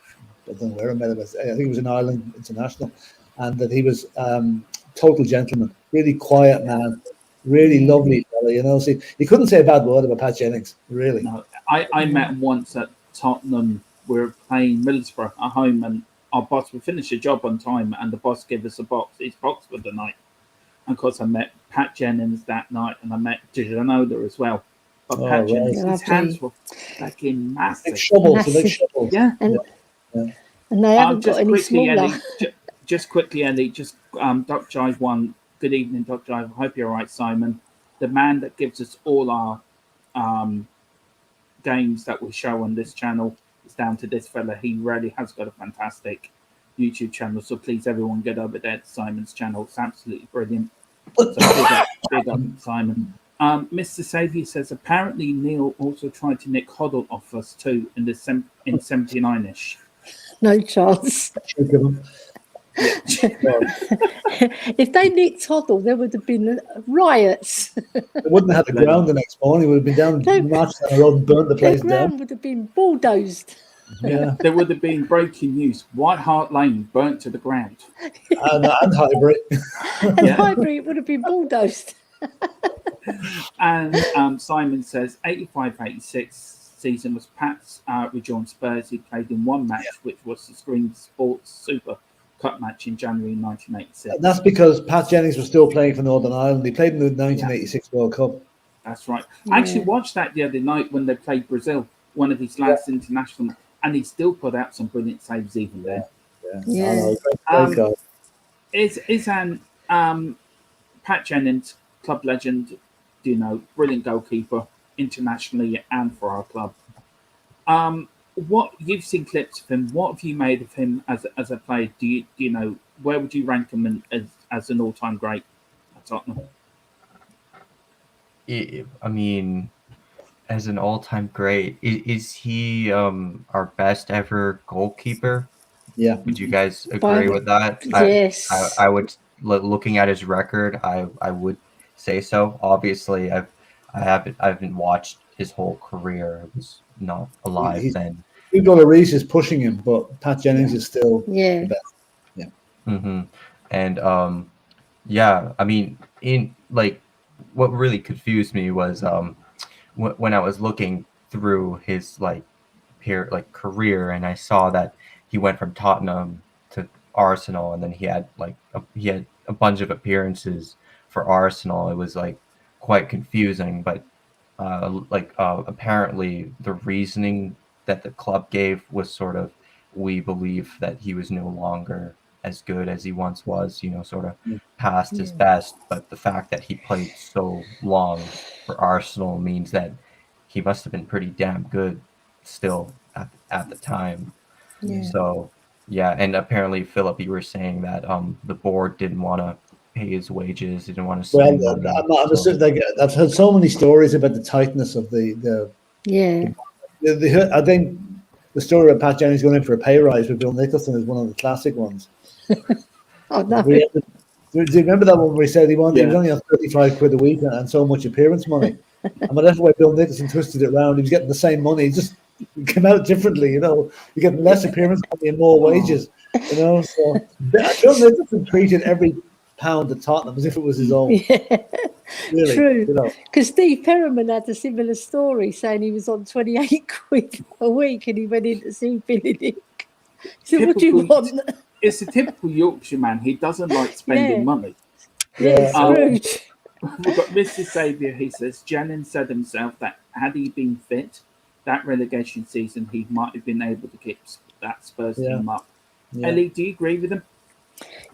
I don't know where I met him. I think it was in Ireland International, and that he was total gentleman, really quiet man, really lovely fella. You know, see, he couldn't say a bad word about Pat Jennings. Really, no. I met him once at Tottenham. We were playing Middlesbrough at home, and our boss would finish the job on time, and the boss gave us his box for the night. And of course, I met Pat Jennings that night, and I met Ginola as well. But Pat Jennings, his hands were fucking massive. Big shovels. Yeah. And they haven't got any smaller. Just quickly, Ellie, Doc Jive 1. Good evening, Doc Jive. I hope you're all right, Simon. The man that gives us all our games that we show on this channel is down to this fella. He really has got a fantastic YouTube channel. So please, everyone, get over there to Simon's channel. It's absolutely brilliant. So big up, Simon. Mr. Saviour says, apparently Neil also tried to nick Hoddle off us too in 79-ish. No chance. If they nicked Hoddle, there would have been riots. They wouldn't have had the ground the next morning. We would have been down marched down the road and burnt the place down. The ground would have been bulldozed. Yeah. There would have been breaking news. White Hart Lane burnt to the ground. And Highbury. And Highbury would have been bulldozed. And Simon says 85-86 season was Pat's rejoined Spurs. He played in one match, which was the Screen Sports Super Cup match in January 1986. And that's because Pat Jennings was still playing for Northern Ireland. He played in the 1986 World Cup. That's right. I actually watched that the other night when they played Brazil, one of his last international, and he still put out some brilliant saves even there. Izhan, Pat Jennings, club legend, brilliant goalkeeper internationally and for our club. What you've seen clips of him, what have you made of him as a player? Do you know where would you rank him as an all-time great at Tottenham? I mean, as an all-time great, is he our best ever goalkeeper? Yeah. Would you guys agree with that? Yes. I would. Looking at his record, I would say so. Obviously, I haven't watched his whole career. I was not alive then. Hugo Lloris is pushing him, but Pat Jennings is still the best. Yeah. Mm-hmm. And I mean, what really confused me was when I was looking through his career, and I saw that he went from Tottenham to Arsenal, and then he had a bunch of appearances for Arsenal. It was quite confusing, but apparently the reasoning that the club gave was sort of, we believe that he was no longer as good as he once was, sort of past his best. But the fact that he played so long for Arsenal means that he must have been pretty damn good still at the time. So and apparently, Philip, you were saying that the board didn't want to pay his wages, didn't want to spend money. I've heard so many stories about the tightness of the I think the story of Pat Jennings going in for a pay rise with Bill Nicholson is one of the classic ones. Oh no! Do you remember that one where he said he was only on 35 quid a week and so much appearance money? And whatever way Bill Nicholson twisted it around, he was getting the same money. He just came out differently, You're getting less appearance money and more wages, So Bill Nicholson treated every pound at Tottenham as if it was his own. Yeah, Really, true. you know. Because Steve Perriman had a similar story, saying he was on 28 quid a week and he went in to see Billy Nick. He said, "What do you Typical- want?" It's a typical Yorkshire man. He doesn't like spending Yeah. money. Yeah, Yeah. Scrooge. We've got Mr. Saviour. He says Jennings said himself that had he been fit, that relegation season, he might have been able to keep that Spurs Yeah. team up. Yeah. Ellie, do you agree with him?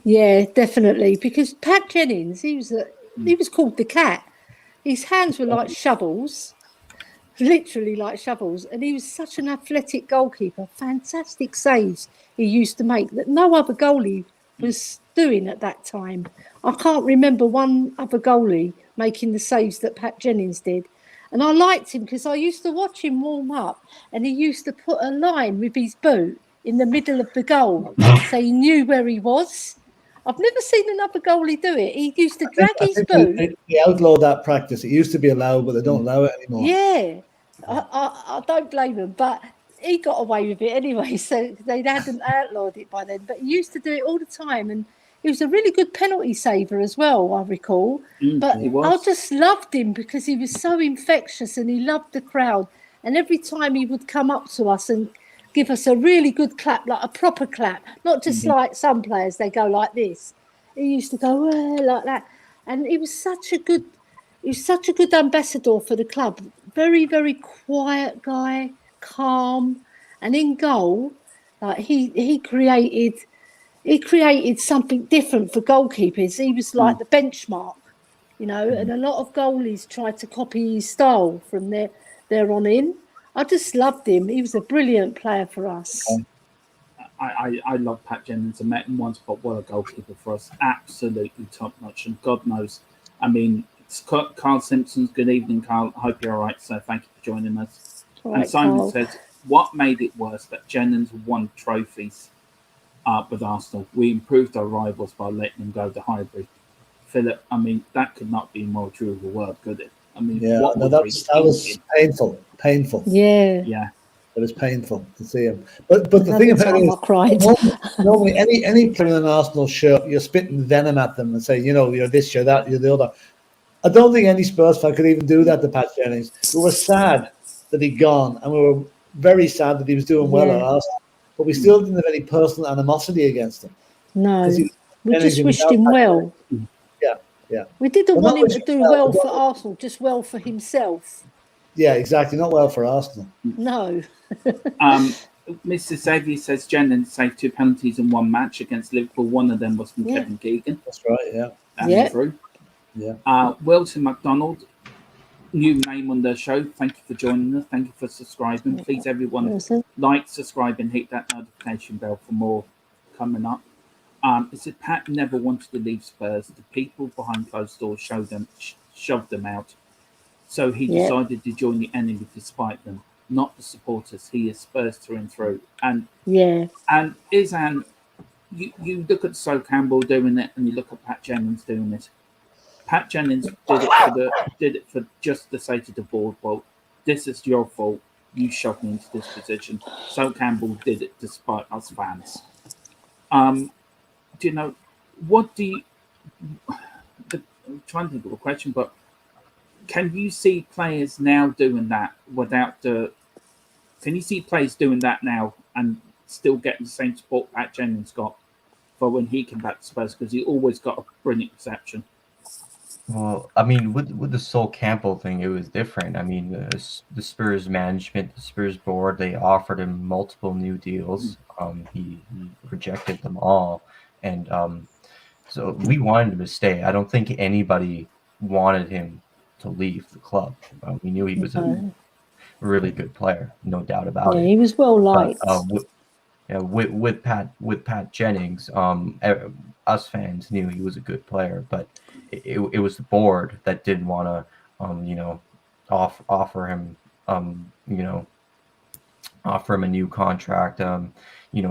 Yeah, definitely. Because Pat Jennings, he was called the Cat. His hands were like shovels, literally like shovels, and he was such an athletic goalkeeper. Fantastic saves he used to make that no other goalie was doing at that time. I can't remember one other goalie making the saves that Pat Jennings did. And I liked him because I used to watch him warm up, and he used to put a line with his boot in the middle of the goal so he knew where he was. I've never seen another goalie do it. He used to drag I his think boot. they outlawed that practice. It used to be allowed, but they don't allow it anymore. Yeah, I don't blame him, but he got away with it anyway, so they hadn't outlawed it by then. But he used to do it all the time, and he was a really good penalty saver as well, I recall. But he was. I just loved him because he was so infectious and he loved the crowd. And every time he would come up to us and give us a really good clap, like a proper clap, not just like some players, they go like this. He used to go like that. And he was such a good ambassador for the club. Very, very quiet guy, calm. And in goal, like he created something different for goalkeepers. He was like the benchmark, you know, and a lot of goalies tried to copy his style from there on in. I just loved him. He was a brilliant player for us. I love Pat Jennings. I met him once, but what a goalkeeper for us. Absolutely top notch. And God knows, I mean, Carl Simpson's good evening, Carl. I hope you're all right. So thank you for joining us. All And right, Simon Carl. says, what made it worse that Jennings won trophies with Arsenal? We improved our rivals by letting them go to Highbury. Philip, I mean, that could not be more true of a word, could it? I mean, Yeah, what no, were we that was thinking? painful. Yeah. Yeah. It was painful to see him. But the thing Another about it time is, I cried. normally any player in an Arsenal shirt, you're spitting venom at them and say, you know, you're this, you're that, you're the other. I don't think any Spurs fan could even do that to Pat Jennings. We were sad that he'd gone, and we were very sad that he was doing well at Arsenal. But we still didn't have any personal animosity against him. No, 'Cause we Jennings just wished himself him had- well. Yeah. We didn't Well, want not him wish to him do well, well but for not- Arsenal, just well for himself. Yeah, exactly. Not well for Arsenal. No. Mr. Xavier says Jennings saved 2 penalties in one match against Liverpool. One of them was from Yeah. Kevin Keegan. That's right, yeah. That's Yeah. true. Yeah. Wilson McDonald, new name on the show. Thank you for joining us. Thank you for subscribing. Please, everyone, Wilson. like, subscribe, and hit that notification bell for more coming up. It said Pat never wanted to leave Spurs. The people behind closed doors shoved them out. So he decided to join the enemy despite them, not the supporters. He is Spurs through and through. And Izhan, you look at Sol Campbell doing it, and you look at Pat Jennings doing it. Pat Jennings did it for just the sake of the board. Well, this is your fault. You shoved me into this position. Sol Campbell did it despite us fans. Do you know what do you? I'm trying to think of a question, but can you see players now doing that without the? Can you see players doing that now and still getting the same support Pat Jennings got for when he came back to Spurs, because he always got a brilliant reception. Well, I mean, with the Sol Campbell thing, it was different. I mean, the Spurs management, the Spurs board, they offered him multiple new deals. He rejected them all, and so we wanted him to stay. I don't think anybody wanted him to leave the club. We knew he was a really good player, no doubt about it. He was well liked. But, with Pat Jennings, us fans knew he was a good player, but it was the board that didn't want to, offer him, offer him a new contract,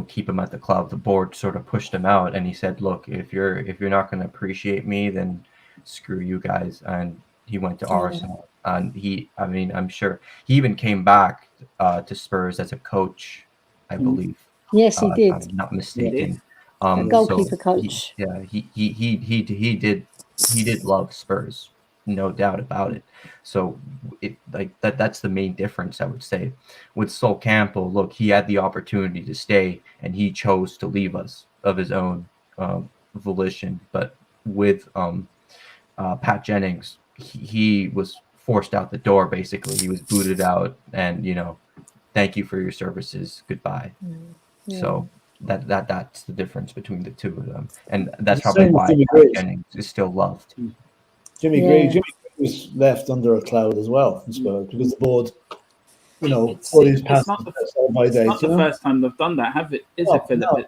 keep him at the club. The board sort of pushed him out, and he said, "Look, if you're not going to appreciate me, then screw you guys." And he went to Arsenal, and I'm sure he even came back to Spurs as a coach, I believe. Yes, he did. If I'm not mistaken. A So goalkeeper coach. he did love Spurs, no doubt about it. So it like that's the main difference, I would say. With Sol Campbell, look, he had the opportunity to stay and he chose to leave us of his own volition. But with Pat Jennings, he was forced out the door. Basically, he was booted out, and thank you for your services, goodbye. Yeah. So that's the difference between the two of them, and that's The probably same with why Jimmy Pat Greaves. Jennings is still loved. Jimmy Yeah. Greaves was left under a cloud as well, I suppose, because the board, It's thought he's it's past not the by it's date. not the first time they've done that, have it? Is it, Philip?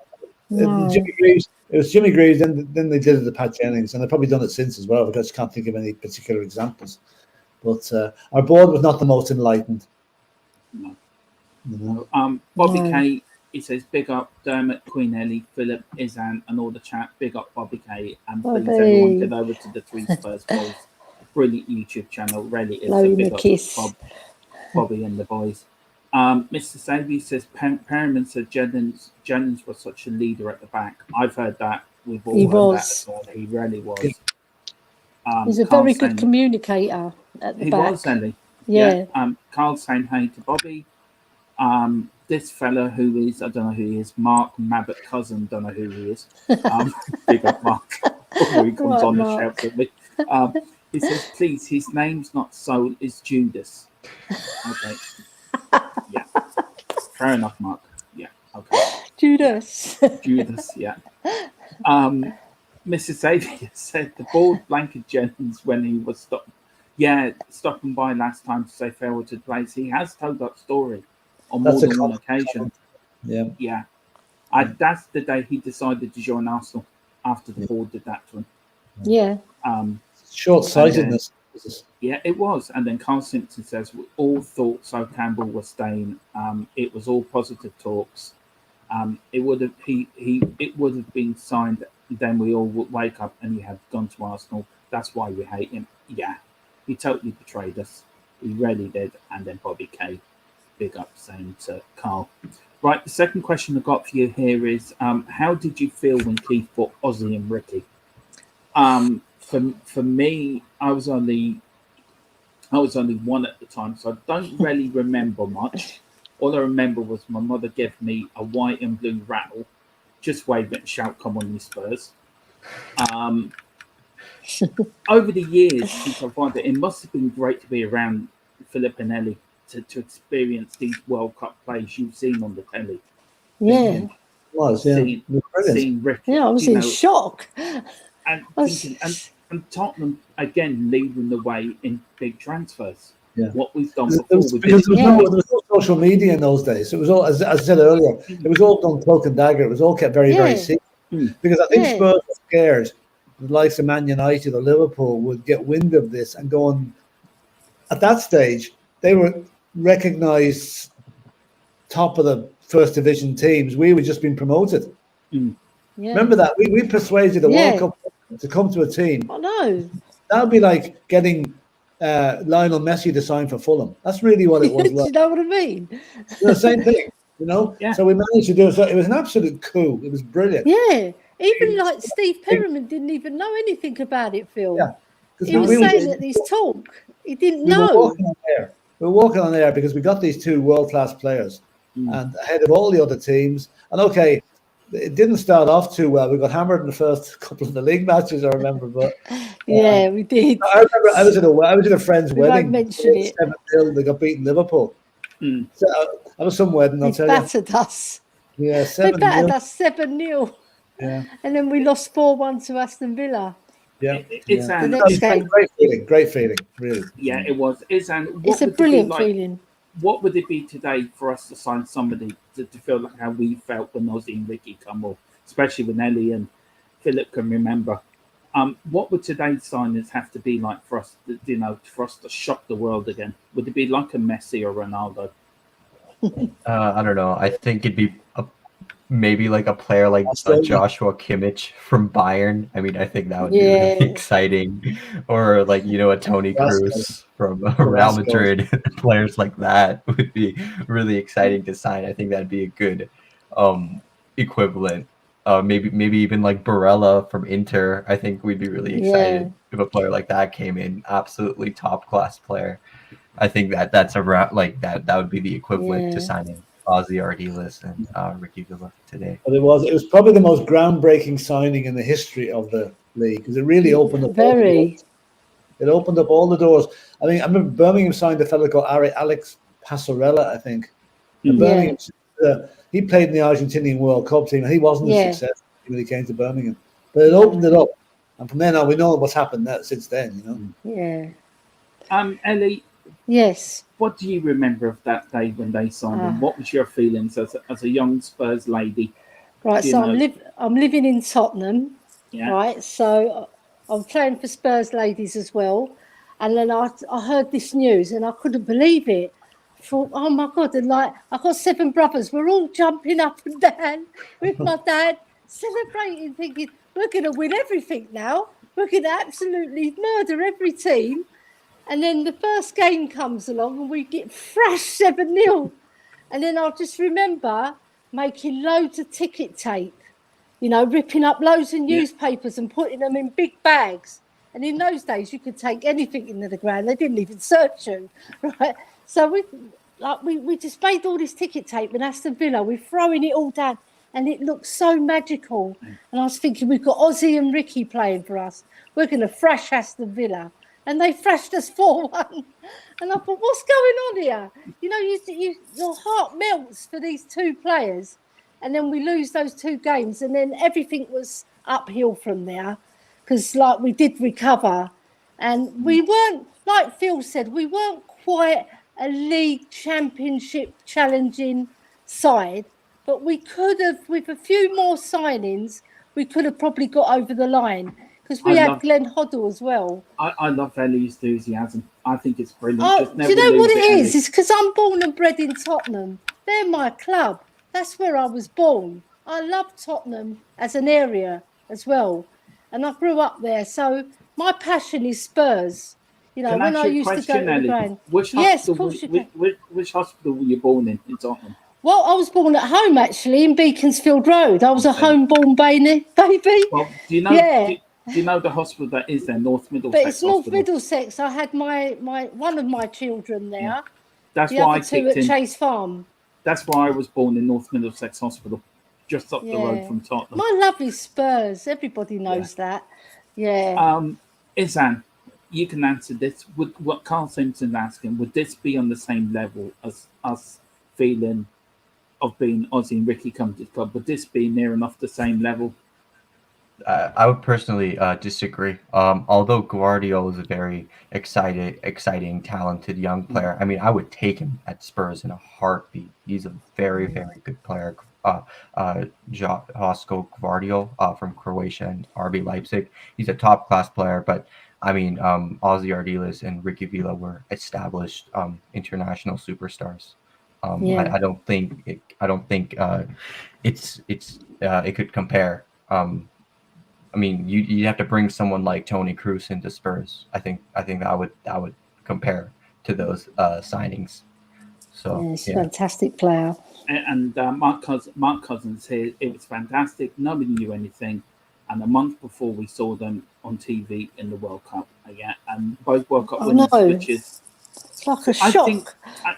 No. Jimmy Greaves. It was Jimmy Greaves, then they did it to Pat Jennings, and they've probably done it since as well. Because I just can't think of any particular examples. But our board was not the most enlightened. No. Bobby No. K. He says, "Big up Dermot, Queen Ellie, Philip, Izhan, and all the chat. Big up Bobby K. And please Bobby. everyone get over to the Three Spurs Boys brilliant YouTube channel. Really is Blow a him big a up kiss. Bobby and the boys." Mr. Savey says, "Perriman said Jennings was such a leader at the back." I've heard that. We've all He heard was. that as well. He really was. He's a Carl very good saying- communicator at the He back. was, Ellie. Yeah. Carl saying hey to Bobby. This fella who is, I don't know who he is, Mark Mabbott cousin, don't know who he is. Big up Mark. Before he comes Right, on and Mark. shouts at me. He says, please, his name's not Soul, it's Judas. Okay. Yeah. Fair enough, Mark. Yeah. Okay. Judas. Judas, yeah. Mrs. Xavier said the board blanket Jennings when he was stopping by last time to say farewell to the place. He has told that story on more than one occasion. Yeah. Yeah. That's the day he decided to join Arsenal after the board did that to him. Yeah. Short-sightedness. Yeah, it was. And then Carl Simpson says, we all thought so Campbell was staying. It was all positive talks. It would have been signed. Then we all would wake up and he had gone to Arsenal. That's why we hate him. Yeah, he totally betrayed us. He really did. And then Bobby K, big up saying to Carl. Right, the second question I got for you here is, how did you feel when Keith bought Ozzy and Ricky? For me, I was only one at the time, so I don't really remember much. All I remember was my mother gave me a white and blue rattle. Just wave it and shout, "Come on, you Spurs." Over the years since I found it must have been great to be around Philip and Ellie to experience these World Cup plays you've seen on the telly. Yeah. Seeing Ricky. Yeah, I was in shock. And thinking, and Tottenham again leading the way in big transfers. Yeah. What we've done Because before. there was no social media in those days. It was all, as I said earlier, it was all done cloak and dagger. It was all kept very, very secret. Because I think Spurs were scared the likes of Man United or Liverpool would get wind of this and go on. At that stage, they were recognised top of the first division teams. We were just being promoted. Yeah. Remember that? We persuaded the World Cup to come to a team. I know. That would be like getting Lionel Messi to sign for Fulham. That's really what it was like. Do you know what I mean? The same thing, Yeah. So we managed to do it. So it was an absolute coup. It was brilliant. Yeah. Even like Steve Perriman didn't even know anything about it, Phil. Yeah. He was saying at his talk. He didn't know. We were walking on air because we got these two world-class players and ahead of all the other teams. And okay, it didn't start off too well. We got hammered in the first couple of the league matches, I rember. But yeah, we did. I remember I was at a friend's wedding. Mention it. 7-0, they got beaten Liverpool. So that was some wedding, I'll tell you. They battered us. Yeah, 7-0. They battered us 7-0. Yeah. And then we lost 4-1 to Aston Villa. Yeah. It's the next game. Great feeling, really. Yeah, it was. It's a brilliant feeling. What would it be today for us to sign somebody to feel like how we felt when Ozzy and Ricky come up, especially when Ellie and Philip can remember? What would today's signings have to be like for us, for us to shock the world again? Would it be like a Messi or Ronaldo? I don't know. I think it'd be maybe like a player like Joshua Kimmich from Bayern. I mean, I think that would be really exciting. Or like, a Toni Kroos from Real Madrid. Players like that would be really exciting to sign. I think that'd be a good equivalent maybe even like Barella from Inter. I think we'd be really excited if a player like that came in. Absolutely top class player. I think that's around like that would be the equivalent to signing Ozzy Ardiles and Ricky Villa today. But it was probably the most groundbreaking signing in the history of the league, because it really opened up it opened up all the doors. I mean, I remember Birmingham signed a fellow called Alex Passarella, I think. And Birmingham, he played in the Argentinian World Cup team, and he wasn't a success when he came to Birmingham. But it opened it up, and from then on, we know what's happened since then. Ellie. Yes. What do you remember of that day when they signed him? What was your feelings as a young Spurs lady? Right, so I'm living in Tottenham. Yeah. Right, so I'm playing for Spurs ladies as well, and then I heard this news and I couldn't believe it. I thought, oh my God! And like I've got 7 brothers. We're all jumping up and down with my dad, celebrating, thinking we're going to win everything now. We're going to absolutely murder every team. And then the first game comes along and we get thrashed 7-0. And then I'll just remember making loads of ticket tape, ripping up loads of newspapers and putting them in big bags. And in those days, you could take anything into the ground. They didn't even search you, right? So we just made all this ticket tape in Aston Villa. We're throwing it all down. And it looked so magical. And I was thinking, we've got Ozzy and Ricky playing for us. We're going to thrash Aston Villa. And they thrashed us 4-1. And I thought, what's going on here? Your heart melts for these 2 players. And then we lose those 2 games. And then everything was uphill from there. Because, we did recover. And we weren't, like Phil said, we weren't quite a league championship challenging side. But we could have, with a few more signings, we could have probably got over the line. Because we had Glenn Hoddle as well. I love Ellie's enthusiasm. I think it's brilliant. Oh, do you know what it is? It's because I'm born and bred in Tottenham. They're my club. That's where I was born. I love Tottenham as an area as well. And I grew up there. So my passion is Spurs. When I used to go to the ground. Which hospital were you born in Tottenham? Well, I was born at home, actually, in Beaconsfield Road. I was a home-born baby. Well, do you know... Do you know the hospital that is there, North Middlesex? But it's North Middlesex. I had my one of my children there. Yeah. That's the why other 2 at Chase Farm. That's why I was born in North Middlesex Hospital, just up the road from Tottenham. My lovely Spurs. Everybody knows that. Yeah. Izhan, you can answer this. What Carl Simpson's asking, would this be on the same level as us feeling of being Ozzy and Ricky come to the club? Would this be near enough the same level? I would personally disagree. Although Guardiola is a very exciting, talented young player. I mean, I would take him at Spurs in a heartbeat. He's a very, very good player. Josko Gvardiol from Croatia and RB Leipzig. He's a top class player, but I mean, Ozzy Ardiles and Ricky Villa were established international superstars. I don't think it could compare. I mean, you have to bring someone like Toni Kroos into Spurs. I think that would compare to those signings. So he's a fantastic player. And Mark Cousins here. It was fantastic. Nobody knew anything, and a month before we saw them on TV in the World Cup. And both World Cup winners, which is it's like a shock.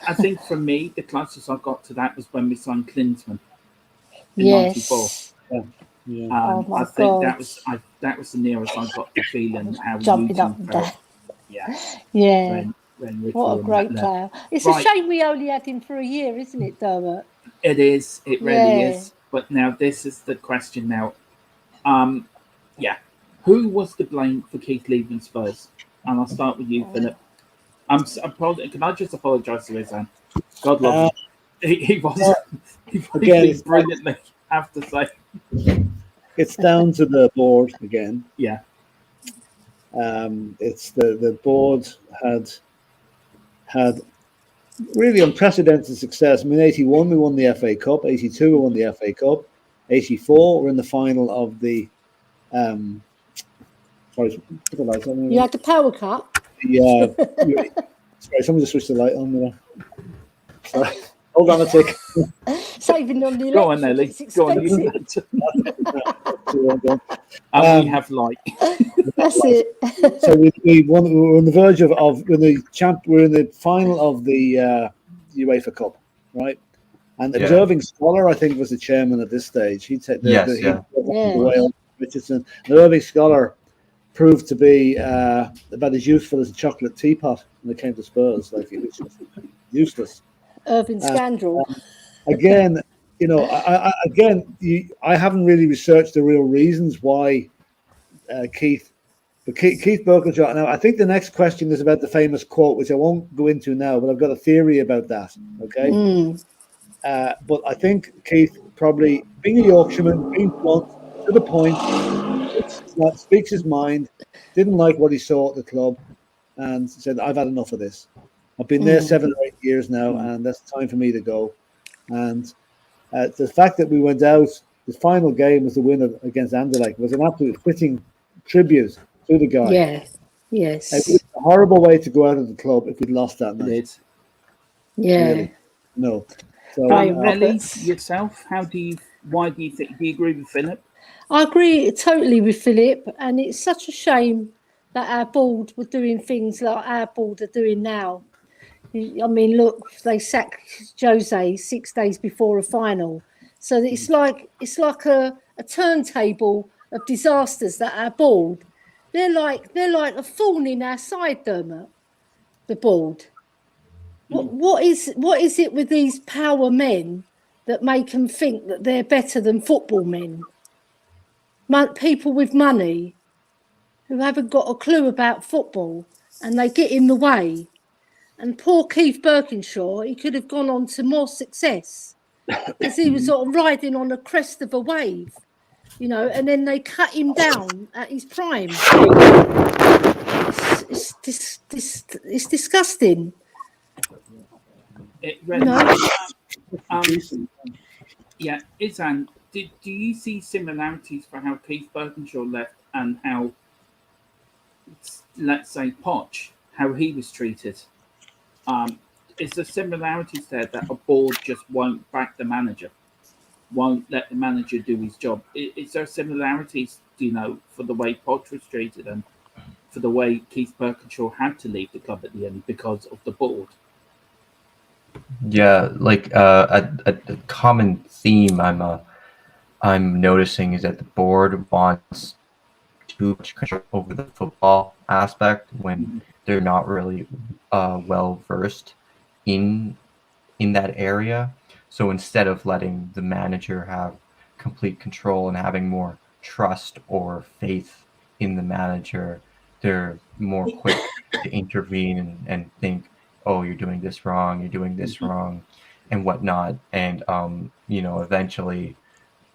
I think for me, the closest I got to that was when we signed Klinsmann in '94. I think that was the nearest I got to feeling how jumping up and down. Yeah. What a great player! It's a shame we only had him for a year, isn't it, Dermot? It is. It really is. But now this is the question. Now, who was to blame for Keith leaving Spurs? And I'll start with you, Philip. Can I just apologise to Izhan? God love him. He was brilliantly. I have to say. It's down to the board again. Yeah. It's the board had really unprecedented success. I mean, 81 we won the FA Cup, 82 we won the FA Cup, 84 we're in the final of the sorry, put the light on. You had the Power Cup. Yeah. Sorry, someone just switched the light on there. Sorry. Hold on a tick. Saving on the Go on, electric, Nelly. it's Go on, expensive. And we have light. That's it. So we're on the verge of we're in the final of the UEFA Cup, right? And Yeah. Irving Scholar, I think, was the chairman at this stage. He'd take Yes, the yeah. Wales, Richardson. And Irving Scholar proved to be about as useful as a chocolate teapot when it came to Spurs. Like, it was just useless. Irving Scandal. Again, I haven't really researched the real reasons why Keith Burkinshaw. Now, I think the next question is about the famous quote, which I won't go into now, but I've got a theory about that. Okay. But I think Keith, probably being a Yorkshireman, being blunt, to the point, speaks his mind, didn't like what he saw at the club, and said, I've had enough of this. I've been there 7 or 8 years now, and that's time for me to go. And the fact that we went out, the final game was the win against Anderlecht, was an absolute fitting tribute to the guy. Yeah. Yes. It was a horrible way to go out of the club if we'd lost that night. Yeah. Really. No. So, Nelly, yourself, why do you think, do you agree with Philip? I agree totally with Philip, and it's such a shame that our board were doing things like our board are doing now. I mean, look, they sacked Jose 6 days before a final, so it's like a turntable of disasters that our board. They're like a thorn in our side, Dermot. The board. What is it with these power men that make them think that they're better than football men? People with money who haven't got a clue about football, and they get in the way. And poor Keith Burkinshaw, he could have gone on to more success because he was sort of riding on the crest of a wave, and then they cut him down at his prime. It's disgusting. It really yeah, Izhan, do you see similarities for how Keith Burkinshaw left and how, let's say, Poch, how he was treated? Is there similarities there that a board just won't back the manager, won't let the manager do his job? Is there similarities, for the way Poch was treated and for the way Keith Burkinshaw had to leave the club at the end because of the board? Yeah, like a common theme I'm noticing is that the board wants too much control over the football aspect when they're not really well versed in that area. So instead of letting the manager have complete control and having more trust or faith in the manager, they're more quick to intervene and think, oh, you're doing this wrong, you're doing this wrong, and whatnot. And eventually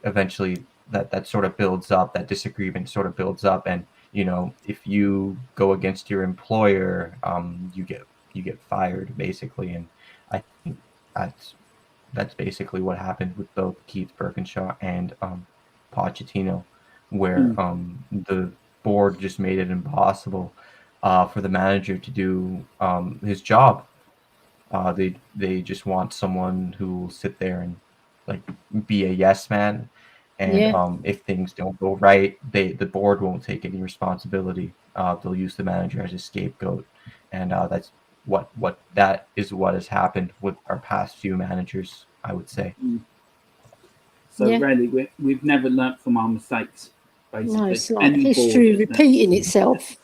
that sort of builds up, that disagreement sort of builds up, and if you go against your employer, you get fired, basically. And I think that's basically what happened with both Keith Burkinshaw and Pochettino, where the board just made it impossible for the manager to do his job. They just want someone who will sit there and be a yes man, and if things don't go right, the board won't take any responsibility. They'll use the manager as a scapegoat, and that's what has happened with our past few managers, I would say. So really, we've never learnt from our mistakes. Basically, no, it's like history repeating itself.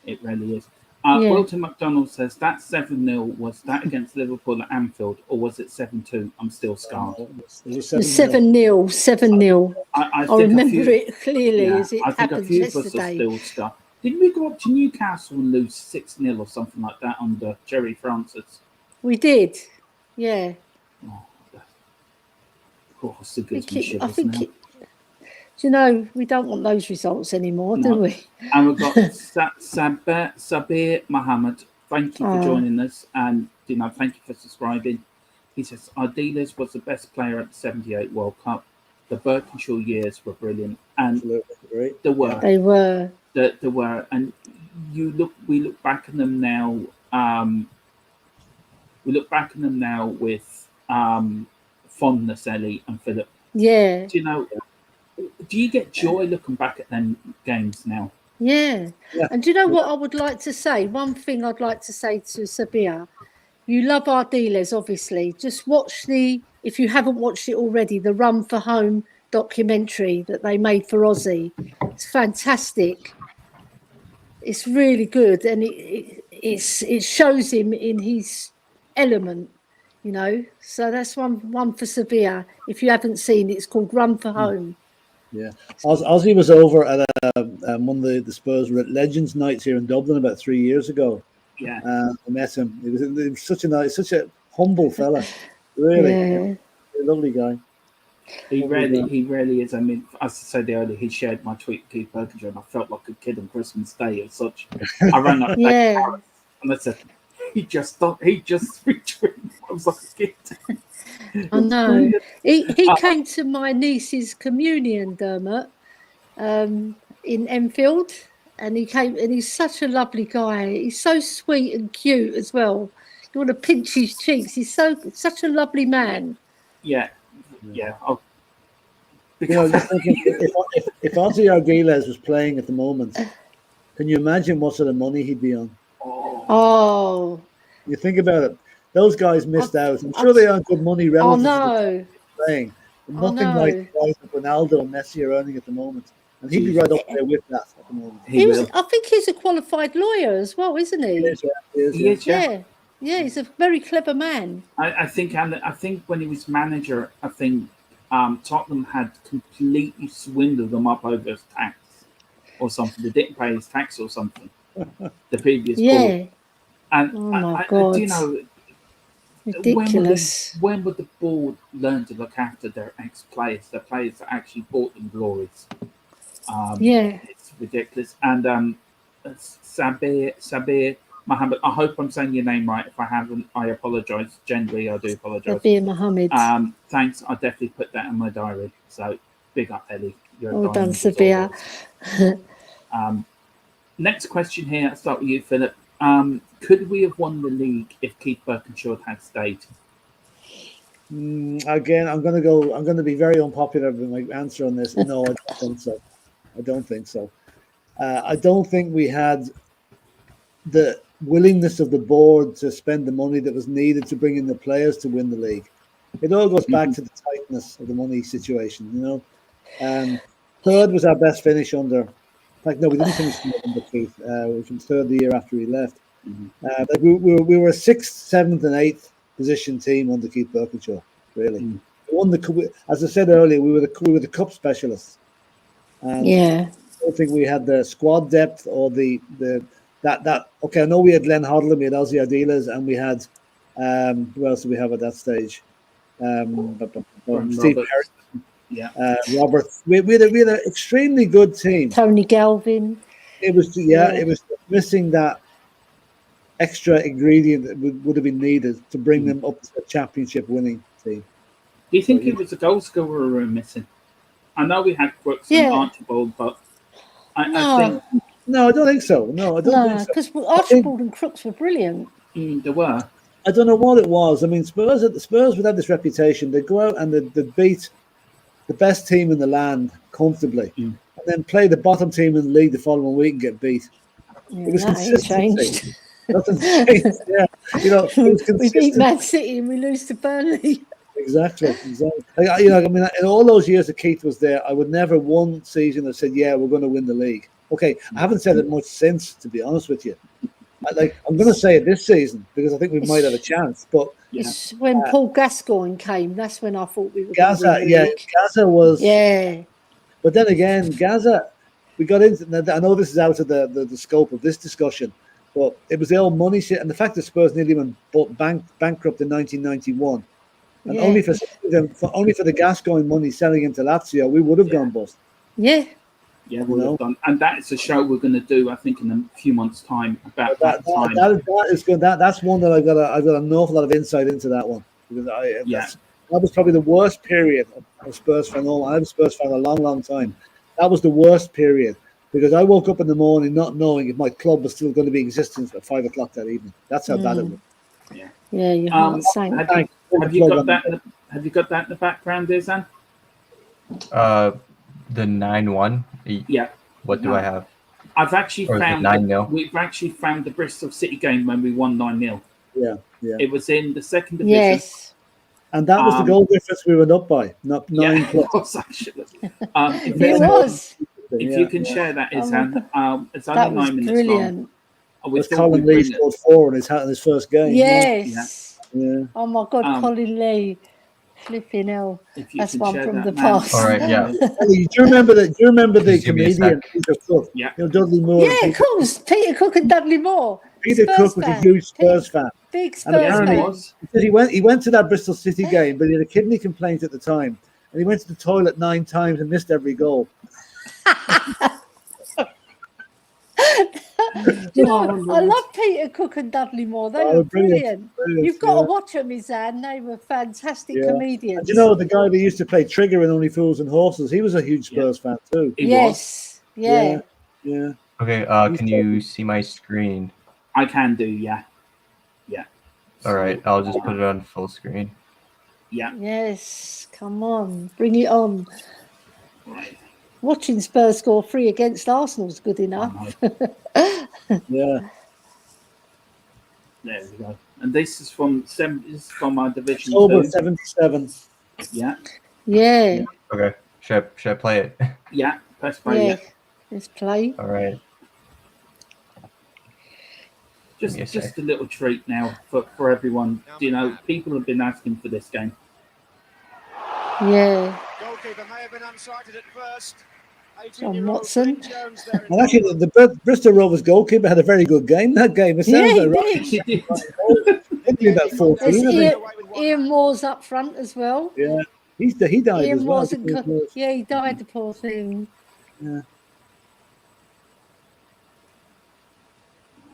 It really is. Wilton McDonald says that 7-0, was that against Liverpool at Anfield, or was it 7-2? I'm still scarred. It was 7-0. 7-0. I remember it clearly as it happened yesterday. I think a few of us are still scarred. Didn't we go up to Newcastle and lose 6-0 or something like that under Jerry Francis? We did, yeah. Course, I think we don't want those results anymore, do we? And we've got Sabir Mohammed. Thank you for joining us, and thank you for subscribing. He says our dealers was the best player at the '78 World Cup. The Burkinshaw years were brilliant, and they were. And we look back at them now. We look back at them now with fondness, Ellie and Philip. Yeah. Do you get joy looking back at them games now? Yeah. And do you know what I would like to say? One thing I'd like to say to Sabia, you love Ardiles, obviously. Just watch if you haven't watched it already, the Run for Home documentary that they made for Aussie. It's fantastic. It's really good, and it shows him in his element, So that's one for Sevilla. If you haven't seen it, it's called Run for Home. Yeah, Ozzy was over at one of the Spurs Legends nights here in Dublin about 3 years ago. Yeah, I met him. He was such a humble fella, really. Yeah. A lovely guy. He really is. I mean, as I said earlier, he shared my tweet, Keith Burkinshaw, and I felt like a kid on Christmas Day as such. I rang up Yeah. and I said, he just retweeted. I was like a kid. I know. He came to my niece's communion, Dermot, in Enfield, and he came, and he's such a lovely guy. He's so sweet and cute as well. You want to pinch his cheeks. He's such a lovely man. Yeah. Just thinking, if Ozzy Ardiles was playing at the moment, can you imagine what sort of money he'd be on? Oh. You think about it. Those guys missed out. I'm sure they earn good money relative to playing. But nothing like the guys that Ronaldo and Messi are earning at the moment. And he'd be right up there with that at the moment. I think he's a qualified lawyer as well, isn't he? He is. Yeah, he's a very clever man. I think when he was manager, I think Tottenham had completely swindled them up over his tax or something. They didn't pay his tax or something. The previous board. And oh my God. Ridiculous. When would the board learn to look after their ex-players, the players that actually bought them glories? It's ridiculous. And Sabir Mohammed, I hope I'm saying your name right. If I haven't, I apologise. Generally, I do apologise. Sabir Mohammed. Thanks. I definitely put that in my diary. So big up, Ellie. Well done, Sabir. Next question here. I'll start with you, Philip. Could we have won the league if Keith Burkinshaw had stayed? Again, I'm going to be very unpopular with my answer on this. No, I don't think so. I don't think we had the willingness of the board to spend the money that was needed to bring in the players to win the league. It all goes back to the tightness of the money situation, Third was our best finish under. In fact, no, we didn't finish under Keith. We finished third the year after he left. We were 6th, 7th, and 8th position team under Keith Burkinshaw. Really, we won as I said earlier, we were the cup specialists. And I don't think we had the squad depth or that. Okay, I know we had Len Hodlin, we had Ozzy Ardiles, and we had who else did we have at that stage? Steve Harris, Robert. We had an extremely good team. Tony Galvin. It was missing that extra ingredient that would have been needed to bring them up to a championship winning team. Do you think it was a goal scorer we were missing? I know we had Crooks and Archibald, but I think no, I don't think so. No, I don't think so. Because Archibald and Crooks were brilliant. They were. I don't know what it was. I mean, Spurs would have this reputation. They'd go out and they'd beat the best team in the land comfortably, and then play the bottom team in the league the following week and get beat. Yeah, it was consistency. Nothing changed. Yeah, we beat Man City and we lose to Burnley. Exactly. I mean, in all those years that Keith was there, I would never one season have said, "Yeah, we're going to win the league." Okay, I haven't said it much since, to be honest with you. I'm going to say it this season because I think we might have a chance. But it's when Paul Gascoigne came, that's when I thought we were. Gaza was. Yeah. But then again, Gaza, we got into. I know this is out of the scope of this discussion, but it was the old money shit, and the fact that Spurs nearly went bankrupt in 1991, and only for the Gascoigne money selling into Lazio, we would have gone bust. Yeah. Yeah, we would have done, and that's a show we're going to do, I think, in a few months' time. About that time. That is good. That's one that I've got an awful lot of insight into that one because that was probably the worst period of Spurs fan. I'm a Spurs fan a long, long time. That was the worst period because I woke up in the morning not knowing if my club was still going to be in existence at 5 o'clock that evening. That's how bad it was. Yeah, your heart's sank. Have you got that? Have you got that in the background, Izhan? The 9-1. Yeah. What do I have? I've actually Or is it found 9-0? we've actually found the Bristol City game when we won 9-0. Yeah. It was in the second division. Yes. And that was the goal difference we went up by, not 9 plus. It was actually. It was. If you can share that, Izhan, it's That only was 9 minutes brilliant. long. We As thought Colin we'd Lee bring it. scored 4 in his first game. Yes. Yeah. Oh my God, Colin Lee. Flipping hell. If you That's can one share from that, the man. past. All right, yeah. Do you remember the Just give me a comedian sec. Peter Cook? Yeah. You know, Dudley Moore. Yeah, of course. Peter Cook and Dudley Moore. Peter Spurs Cook was a fan. huge Spurs fan. Big And Spurs apparently, fan. was. he said he went to that Bristol City game, but he had a kidney complaint at the time, and he went to the toilet 9 times and missed every goal. You know, I love Peter Cook and Dudley Moore. They were brilliant. You've got to watch them, Izhan. They were fantastic comedians. And you know, the guy that used to play Trigger in Only Fools and Horses, he was a huge Spurs fan too. He Yes. Yeah. Yeah. Okay, can you see my screen? I can do, yeah. All right, I'll just put it on full screen. Yeah. Yes. Come on. Bring it on. Right. Watching Spurs score 3 against Arsenal's good enough. Yeah. There we go. And this is from our division October 2. 77. Yeah. Yeah. Okay, should I play it? Yeah. Press play. Yeah. Let's play. All right. Just a little treat now for everyone. You know, people have been asking for this game. Yeah. Goalkeeper may have been unsighted at first. John Watson. And actually, the Bristol Rovers goalkeeper had a very good game. That game, it sounds Yeah, like he did. He did about 14. There's I think. Ian Moore's up front as well. Yeah, he died Ian as well. wasn't good. Yeah, he died, the poor thing. Yeah.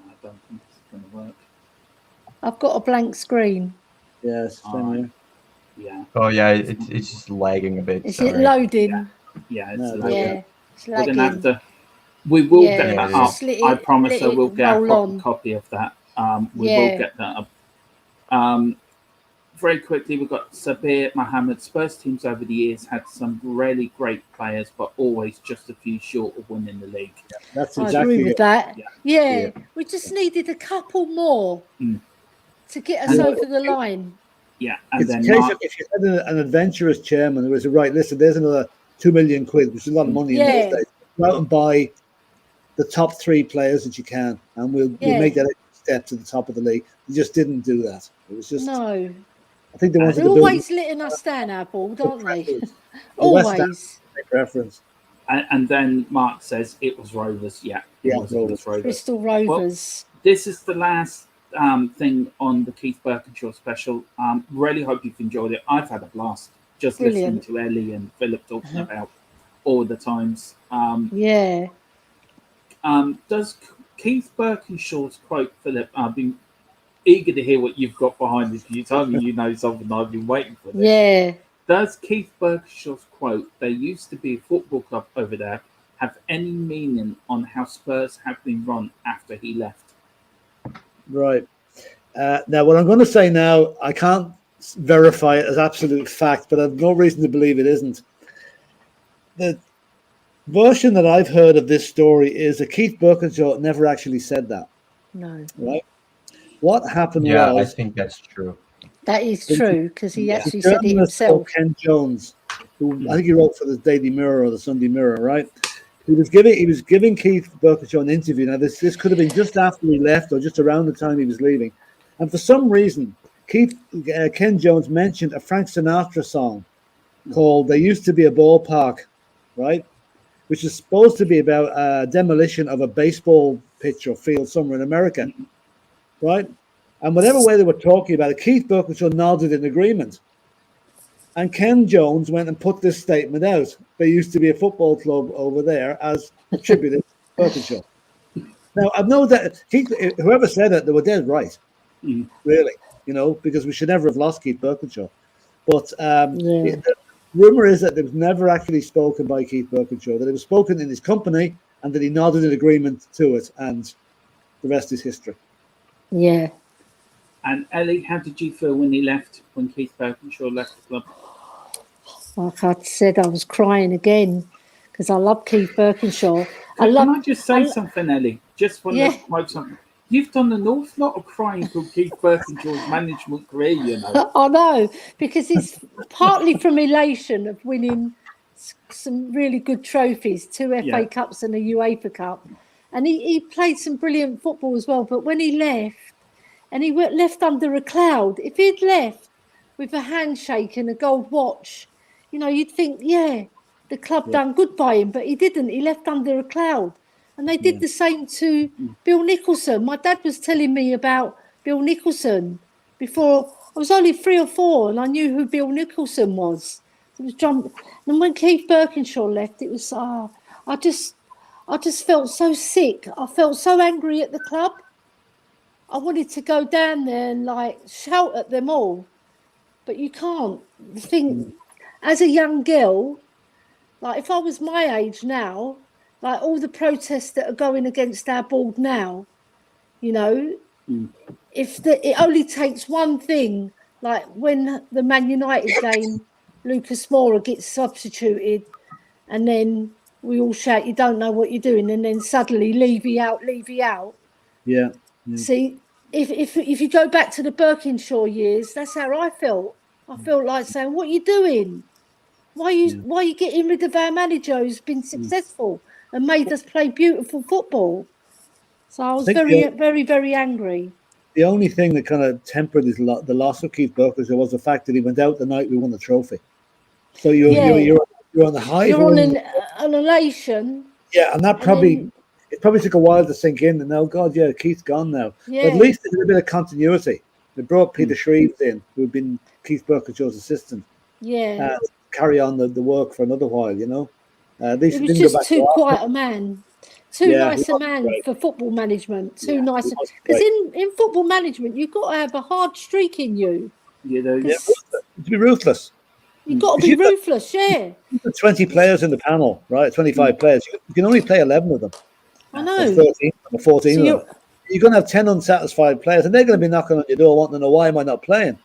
I don't think it's going to work. I've got a blank screen. Yes, same here. Yeah. Oh yeah, it's just lagging a bit. Is it loading? Yeah. It's No, like, Yeah. It's we're going to have lagging. to. We will Yeah, get that just up. let I it- promise let I will it get a roll proper on. copy of that. We Yeah. will get that up. Very quickly, we've got Sabir Mohammed. Spurs teams over the years had some really great players, but always just a few short of winning the league. That's I exactly agree with it. that. Yeah. Yeah. We just needed a couple more to get us Yeah. over the line. Yeah, and It's a then case Mark, of if you had an adventurous chairman who was right, listen, there's another 2 million quid, which is a lot of money in Yeah. those days. Go out and buy the top 3 players that you can, and we'll make that step to the top of the league. You just didn't do that. It was just, No. I think they wanted They're to build always letting us down our ball, don't they? a West Ham Always. preference. and then Mark says it was Rovers. Yeah, Yeah, it was Rovers. Bristol Rovers. This is the last thing on the Keith Burkinshaw special. Really hope you've enjoyed it. I've had a blast just Brilliant. listening to Ellie and Philip talking about all the times. Yeah. Does Keith Burkinshaw's quote, Philip? I've been eager to hear what you've got behind this. You told me you know something. I've been waiting for this. Yeah. Does Keith Burkinshaw's quote, "There used to be a football club over there," have any meaning on how Spurs have been run after he left? Right. Now, what I'm going to say now, I can't verify it as absolute fact, but I've no reason to believe it isn't. The version that I've heard of this story is that Keith Burkinshaw never actually said that. No. Right? What happened Yeah, I was think that's true. That is true because he actually a said it journalist called himself. Ken Jones, who I think he wrote for the Daily Mirror or the Sunday Mirror, right? He was giving Keith Burkinshaw an interview. Now this could have been just after he left or just around the time he was leaving, and for some reason, Ken Jones mentioned a Frank Sinatra song called "There Used to Be a Ballpark," right? Which is supposed to be about demolition of a baseball pitch or field somewhere in America, right? And whatever way they were talking about it, Keith Burkinshaw nodded in agreement. And Ken Jones went and put this statement out. There used to be a football club over there as attributed to Burkinshaw. Now, I've known that whoever said it, they were dead right, really, because we should never have lost Keith Burkinshaw. But the rumor is that it was never actually spoken by Keith Burkinshaw, that it was spoken in his company and that he nodded in agreement to it, and the rest is history. Yeah. And Ellie, how did you feel when Keith Burkinshaw left the club? Like I said, I was crying again because I love Keith Burkinshaw. Can I just say something, Ellie? Just want to quote something. You've done an awful lot of crying for Keith Burkinshaw's management career, you know. I know, because it's partly from elation of winning some really good trophies, 2 FA Cups and a UEFA Cup. And he played some brilliant football as well. But when he left, and he left under a cloud, if he'd left with a handshake and a gold watch, you know, you'd think, the club done good by him. But he didn't. He left under a cloud. And they did the same to Bill Nicholson. My dad was telling me about Bill Nicholson before. I was only 3 or 4 and I knew who Bill Nicholson was. It was John. And when Keith Burkinshaw left, it was, I just felt so sick. I felt so angry at the club. I wanted to go down there and like shout at them all. But you can't. The thing, as a young girl, like if I was my age now, like all the protests that are going against our board now, you know, it only takes one thing, like when the Man United game, Lucas Moura gets substituted, and then we all shout, "You don't know what you're doing," and then suddenly Levy out. Yeah. See, if you go back to the Burkinshaw years, that's how I felt. I felt like saying, "What are you doing? Why are you getting rid of our manager who's been successful and made us play beautiful football?" So I was very, very angry. The only thing that kind of tempered the loss of Keith Burkinshaw was the fact that he went out the night we won the trophy. So you're on the high. You're on an elation. Yeah, and that it probably took a while to sink in. And now, God, Keith's gone now. Yeah. But at least there's a bit of continuity. They brought Peter Shreves in, who had been Keith Burkinshaw's assistant. Yeah. Carry on the work for another while, you know. It was just too quiet a man. Too nice a man for football management. Too nice. Because in football management, you've got to have a hard streak in you. You know, to be ruthless. You've got to be ruthless, You've got 20 players in the panel, right? 25 players. You can only play 11 of them. I know. Or 13 or 14 of them. You're going to have 10 unsatisfied players, and they're going to be knocking on your door wanting to know, why am I not playing?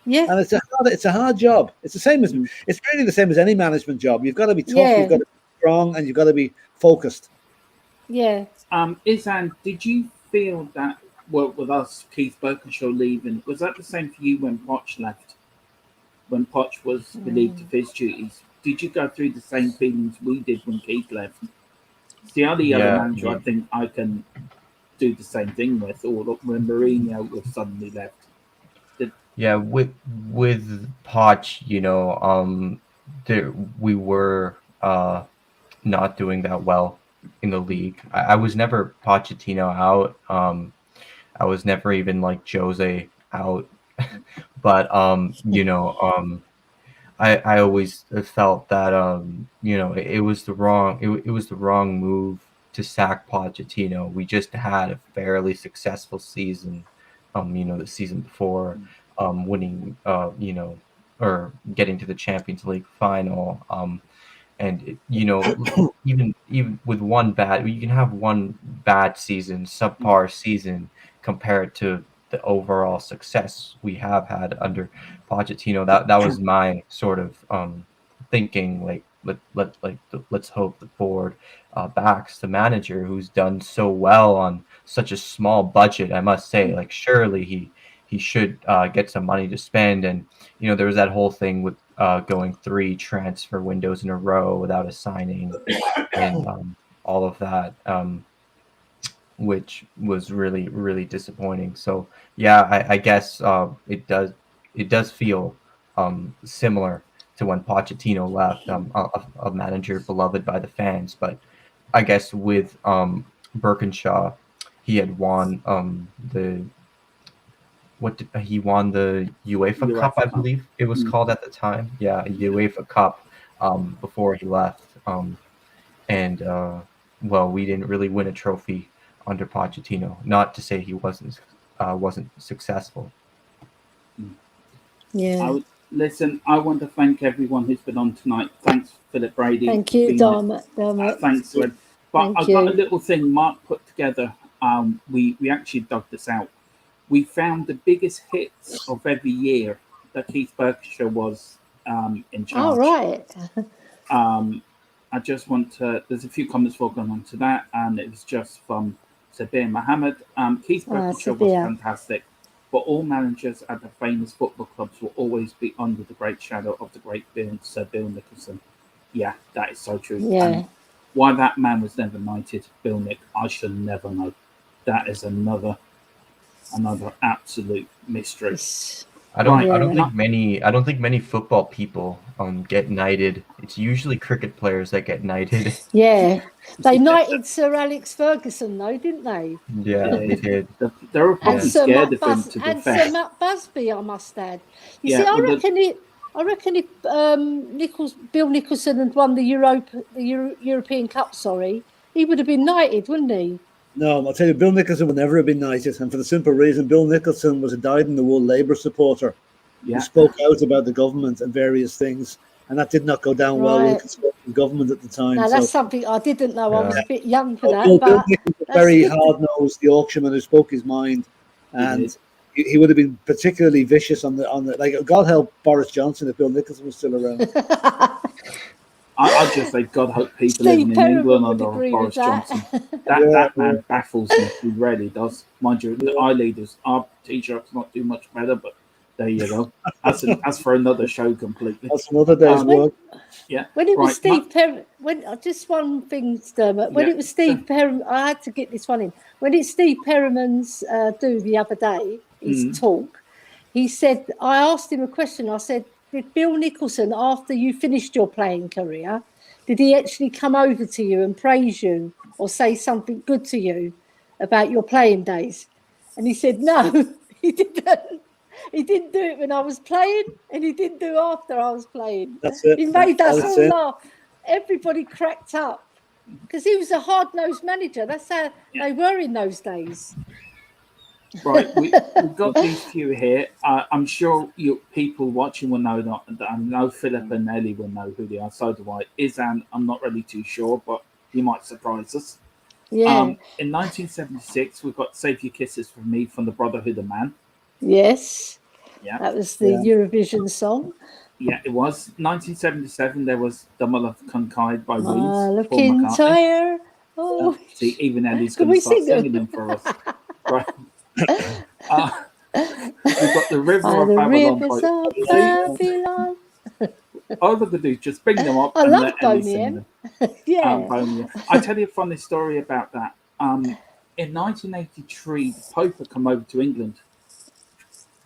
Yeah. And it's a hard job. It's the same as it's really the same as any management job. You've got to be tough, you've got to be strong, and you've got to be focused. Yeah. Izhan, did you feel that with us, Keith Burkinshaw leaving, was that the same for you when Poch left? When Poch was relieved of his duties, did you go through the same feelings we did when Keith left? It's the only other manager I think I can do the same thing with, or when Mourinho was suddenly left. Yeah, with Poch, you know, we were not doing that well in the league. I was never Pochettino out. I was never even like Jose out. But you know, I always felt that you know, it was the wrong move to sack Pochettino. We just had a fairly successful season. You know, the season before, winning, you know, or getting to the Champions League final. And you know, even with you can have one bad season, subpar season, compared to the overall success we have had under Pochettino. That was my sort of thinking. Like let's hope the board backs the manager who's done so well on such a small budget. I must say, like surely he should get some money to spend. And you know, there was that whole thing with going 3 transfer windows in a row without a signing, and all of that, which was really, really disappointing. So yeah, I guess it does feel similar to when Pochettino left, a manager beloved by the fans. But I guess with Burkinshaw, he had won he won the UEFA Cup, I believe it was called at the time. Yeah, UEFA Cup before he left. And well, we didn't really win a trophy under Pochettino. Not to say he wasn't successful. Yeah. Listen, I want to thank everyone who's been on tonight. Thanks, Philip Brady. Thank you, Dermot. Thanks, Red. But I've got a little thing Mark put together. We actually dug this out. we found the biggest hits of every year that Keith Burkinshaw was in charge. Oh, right. I just want to, there's a few comments before going on to that, and it was just from Sabir Mohammed. Keith Burkinshaw was fantastic, but all managers at the famous football clubs will always be under the great shadow of the great Sir Bill Nicholson. Yeah, that is so true. Yeah. And why that man was never knighted, Bill Nick, I shall never know. That is another absolute mystery. I don't think many football people get knighted. It's usually cricket players that get knighted. Yeah, they knighted Sir Alex Ferguson, though, didn't they? Yeah, they did. They were probably scared of him, to be and fair. Sir Matt Busby, I must add. Yeah, See, I reckon if Bill Nicholson had won the European Cup, he would have been knighted, wouldn't he? No, I'll tell you, Bill Nicholson would never have been knighted, and for the simple reason, Bill Nicholson was a dyed-in-the-wool Labour supporter who spoke out about the government and various things, and that did not go down well with the Conservative government at the time. Now, that's something I didn't know. I was a bit young for that. Bill But Nicholson was very hard-nosed, the auctionman who spoke his mind, and he would have been particularly vicious on the like. God help Boris Johnson if Bill Nicholson was still around. I'd just say, God help people living in England under Boris Johnson. That man baffles me. He really does. Mind you, our leaders, our T-shirts not do much better, but there you go. That's for another show completely. That's another day's work. When it was Steve Perriman, just one thing, Dermot. When it was Steve Perriman, I had to get this one in. When it's Steve Perriman's do the other day, his talk, he said, I asked him a question. I said, did Bill Nicholson, after you finished your playing career, did he actually come over to you and praise you or say something good to you about your playing days? And he said, no, he didn't. He didn't do it when I was playing, and he didn't do after I was playing. That's it. He made us all laugh. Everybody cracked up because he was a hard-nosed manager. That's how they were in those days. Right, we've got these few here. I'm sure people watching will know that. I know Philip and Ellie will know who they are. So do I. Izhan, I'm not really too sure, but he might surprise us. Yeah. In 1976, we've got "Save Your Kisses for Me" from the Brotherhood of Man. Yes. Yeah. That was the Eurovision song. Yeah, it was. 1977, there was "Double of Conquide" by Wings. Looking tired. Oh. See, even Ellie's going to start singing them for us. Right. We've got "The River of Babylon" by all we're going to do is just bring them up and let Ellie sing them. Yeah. I tell you a funny story about that. In 1983, the Pope had come over to England.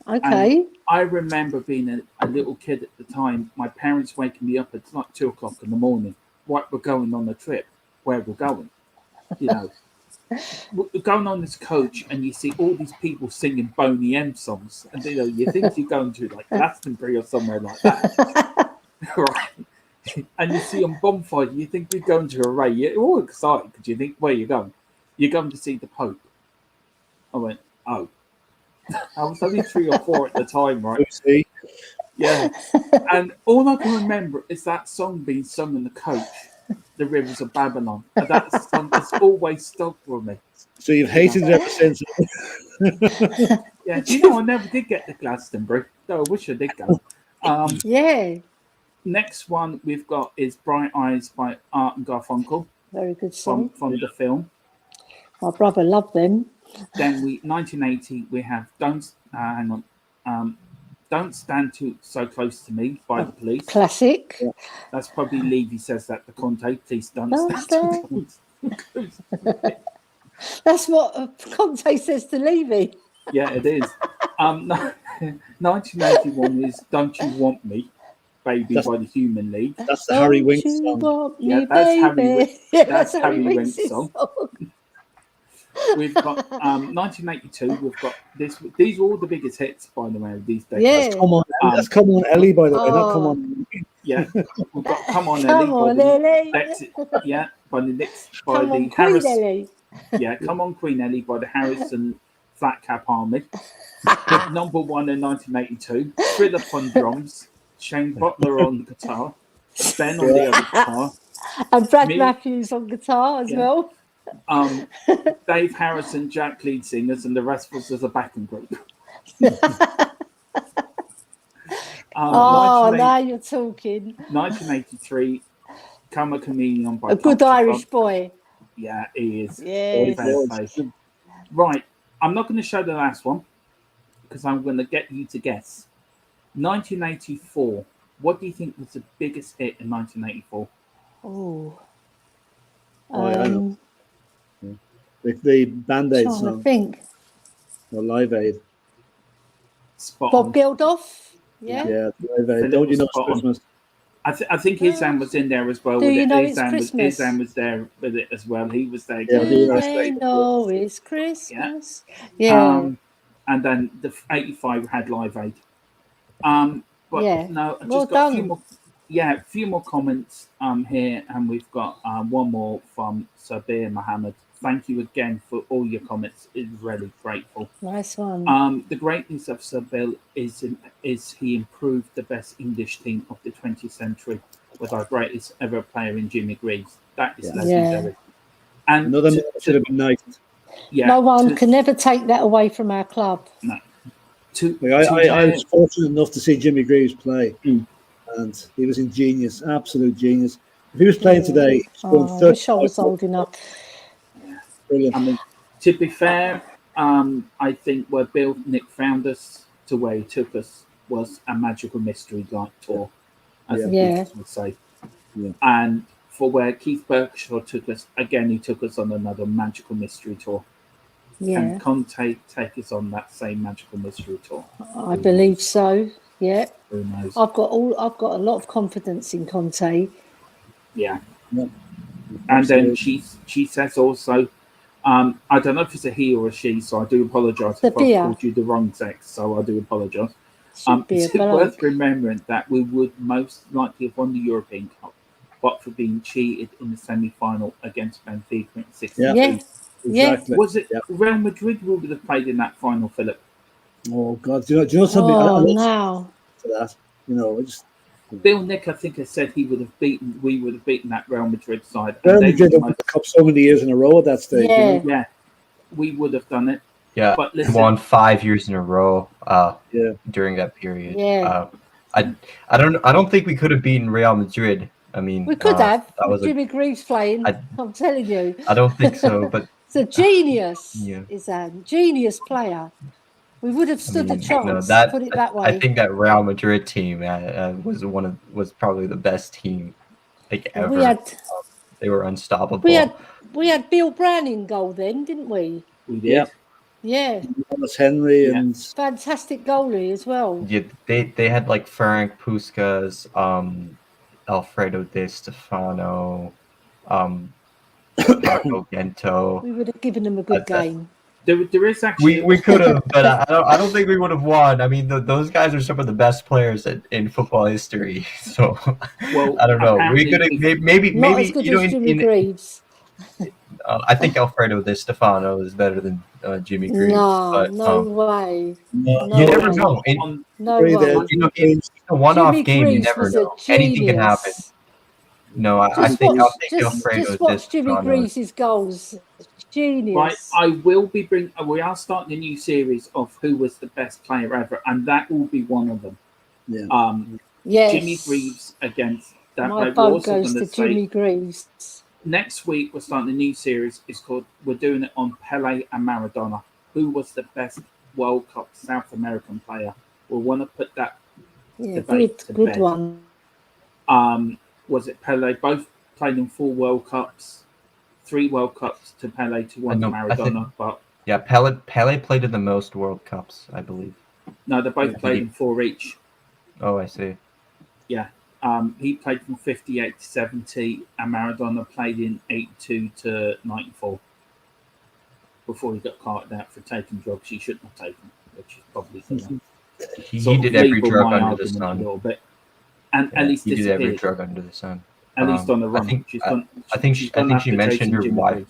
Okay. And I remember being a little kid at the time, my parents waking me up at like 2 o'clock in the morning. Right, we're going on a trip. Where we're going? You know, we're going on this coach, and you see all these people singing Boney M songs, and you think you're going to like Glastonbury or somewhere like that, right? And you see on Bonfire, you think you're going to a rave. You're all excited because you think, where are you going? You're going to see the Pope. I went, oh. I was only 3 or 4 at the time, right? Yeah. And all I can remember is that song being sung in the coach, "The Rivers of Babylon." And that song has always stuck with me. So you've hated it ever since. Yeah. Do you know, I never did get to Glastonbury, though I wish I did go. Next one we've got is "Bright Eyes" by Art and Garfunkel. Very good song. From the film. My brother loved them. Then 1980, we have "Don't Stand So Close to Me" by the Police. Classic. Yeah. That's probably Levy says that to Conte. Please don't stand too close. That's what Conte says to Levy. Yeah, it is. 1981 is "Don't You Want Me, Baby" by the Human League. That's the Harry Winks song. That's Harry Winks' song. We've got 1982. We've got this. These are all the biggest hits, by the way, these days. Yeah. That's Come On Ellie, by the way. Not Come On. Yeah, we've got "Come On Come on, Ellie. By the Queen Harrison. Ellie. Yeah, "Come On Queen Ellie" by the Harrison Flat Cap Army. Number 1 in 1982. Thriller on drums. Shane Butler on the guitar. Ben on the other guitar. And Brad Matthews on guitar as well. Dave Harrison, Jack lead singers, and the rest was as a backing group. Oh, now you're talking. 1983, Come a Chameleon by A good Thompson Irish Frog. boy. Yeah, he is. Yes. Fair play. Right, I'm not going to show the last one because I'm going to get you to guess. 1984. What do you think was the biggest hit in 1984? Oh. I know. The Band-Aid Trying to song, think. or Live Aid. Spot Bob on. Geldof. Yeah. Yeah, Live Aid. Philip Don't you know was it's spot on. Christmas? I think Izhan was in there as well. Do with you it. know it's Izhan Christmas? Izhan was there with it as well. He was there. Yeah, Do was they there. know it's Christmas? Yeah. And then the 85 had Live Aid. But Yeah. no, I just Well got a few done. more. Yeah, a few more comments here, and we've got one more from Sabir Mohammed. Thank you again for all your comments. It's really grateful. Nice one. The greatness of Sabir is he improved the best English team of the 20th century with our greatest ever player in Jimmy Greaves. That is legendary. And Another man should have been nice. Yeah, no one can never take that away from our club. No. I was fortunate enough to see Jimmy Greaves play, and he was ingenious, absolute genius. If he was playing today, he's going I wish I was old enough. Brilliant. I mean, to be fair, I think where Bill Nick found us to where he took us was a magical mystery like tour, as the would say. Yeah. And for where Keith Burkinshaw took us, again, he took us on another magical mystery tour. Yeah. And Conte take us on that same magical mystery tour. I believe so. Yeah. Who knows? I've got a lot of confidence in Conte. Yeah. Yeah. And then she says also, I don't know if it's a he or a she, so I do apologise if I called you the wrong sex, so I do apologise. It's worth remembering that we would most likely have won the European Cup, but for being cheated in the semi-final against Benfica in 62. Yeah. Exactly. Was it Real Madrid who would have played in that final, Philip? Oh God! Do you know something? Oh no! To that, you know, Bill Nick, I think, has said we would have beaten that Real Madrid side. Real Madrid won the cup so many years in a row at that stage. Yeah, you know? Yeah, we would have done it. Yeah, but listen, won 5 years in a row. During that period. Yeah. I don't think we could have beaten Real Madrid. I mean, we could have. That was Jimmy Greaves playing. I'm telling you. I don't think so, but it's a genius. Yeah. Is a genius player. We would have stood a chance. Put it that way. I think that Real Madrid team was probably the best team ever. They were unstoppable. We had Bill Brown in goal then, didn't we? We did. Yeah. Thomas Henry and fantastic goalie as well. Yeah, they had like Ferenc Puskas, Alfredo Di Stefano, Marco Gento. We would have given them a good game. There is actually we could have, but I don't think we would have won. I mean, those guys are some of the best players in football history. So I don't know. We could have maybe not as good as Jimmy Greaves. I think Alfredo Di Stefano is better than Jimmy Greaves. No way. You never know. No way. In a one-off game, you never know. Anything can happen. No, I think Alfredo. Just watch Jimmy Greaves' goals. Genius. Right, I will be bringing. We are starting a new series of who was the best player ever, and that will be one of them. Yeah. Yes. Jimmy Greaves against that. My vote goes to Jimmy Greaves. Next week we're starting a new series. It's called. We're doing it on Pele and Maradona. Who was the best World Cup South American player? We want to put that debate to good bed. one. Was it Pele? Both played in 4 World Cups. 3 World Cups to Pele to 1 to Maradona, but Pele played in the most World Cups, I believe. No, they both played in 4 each. Oh, I see. Yeah, he played from 58 to 70, and Maradona played in 82 to 94 before he got carted out for taking drugs he shouldn't have taken, which is probably he did every drug under the sun a little bit, and at least he did every drug under the sun. At least on the run. I think she mentioned her Wi.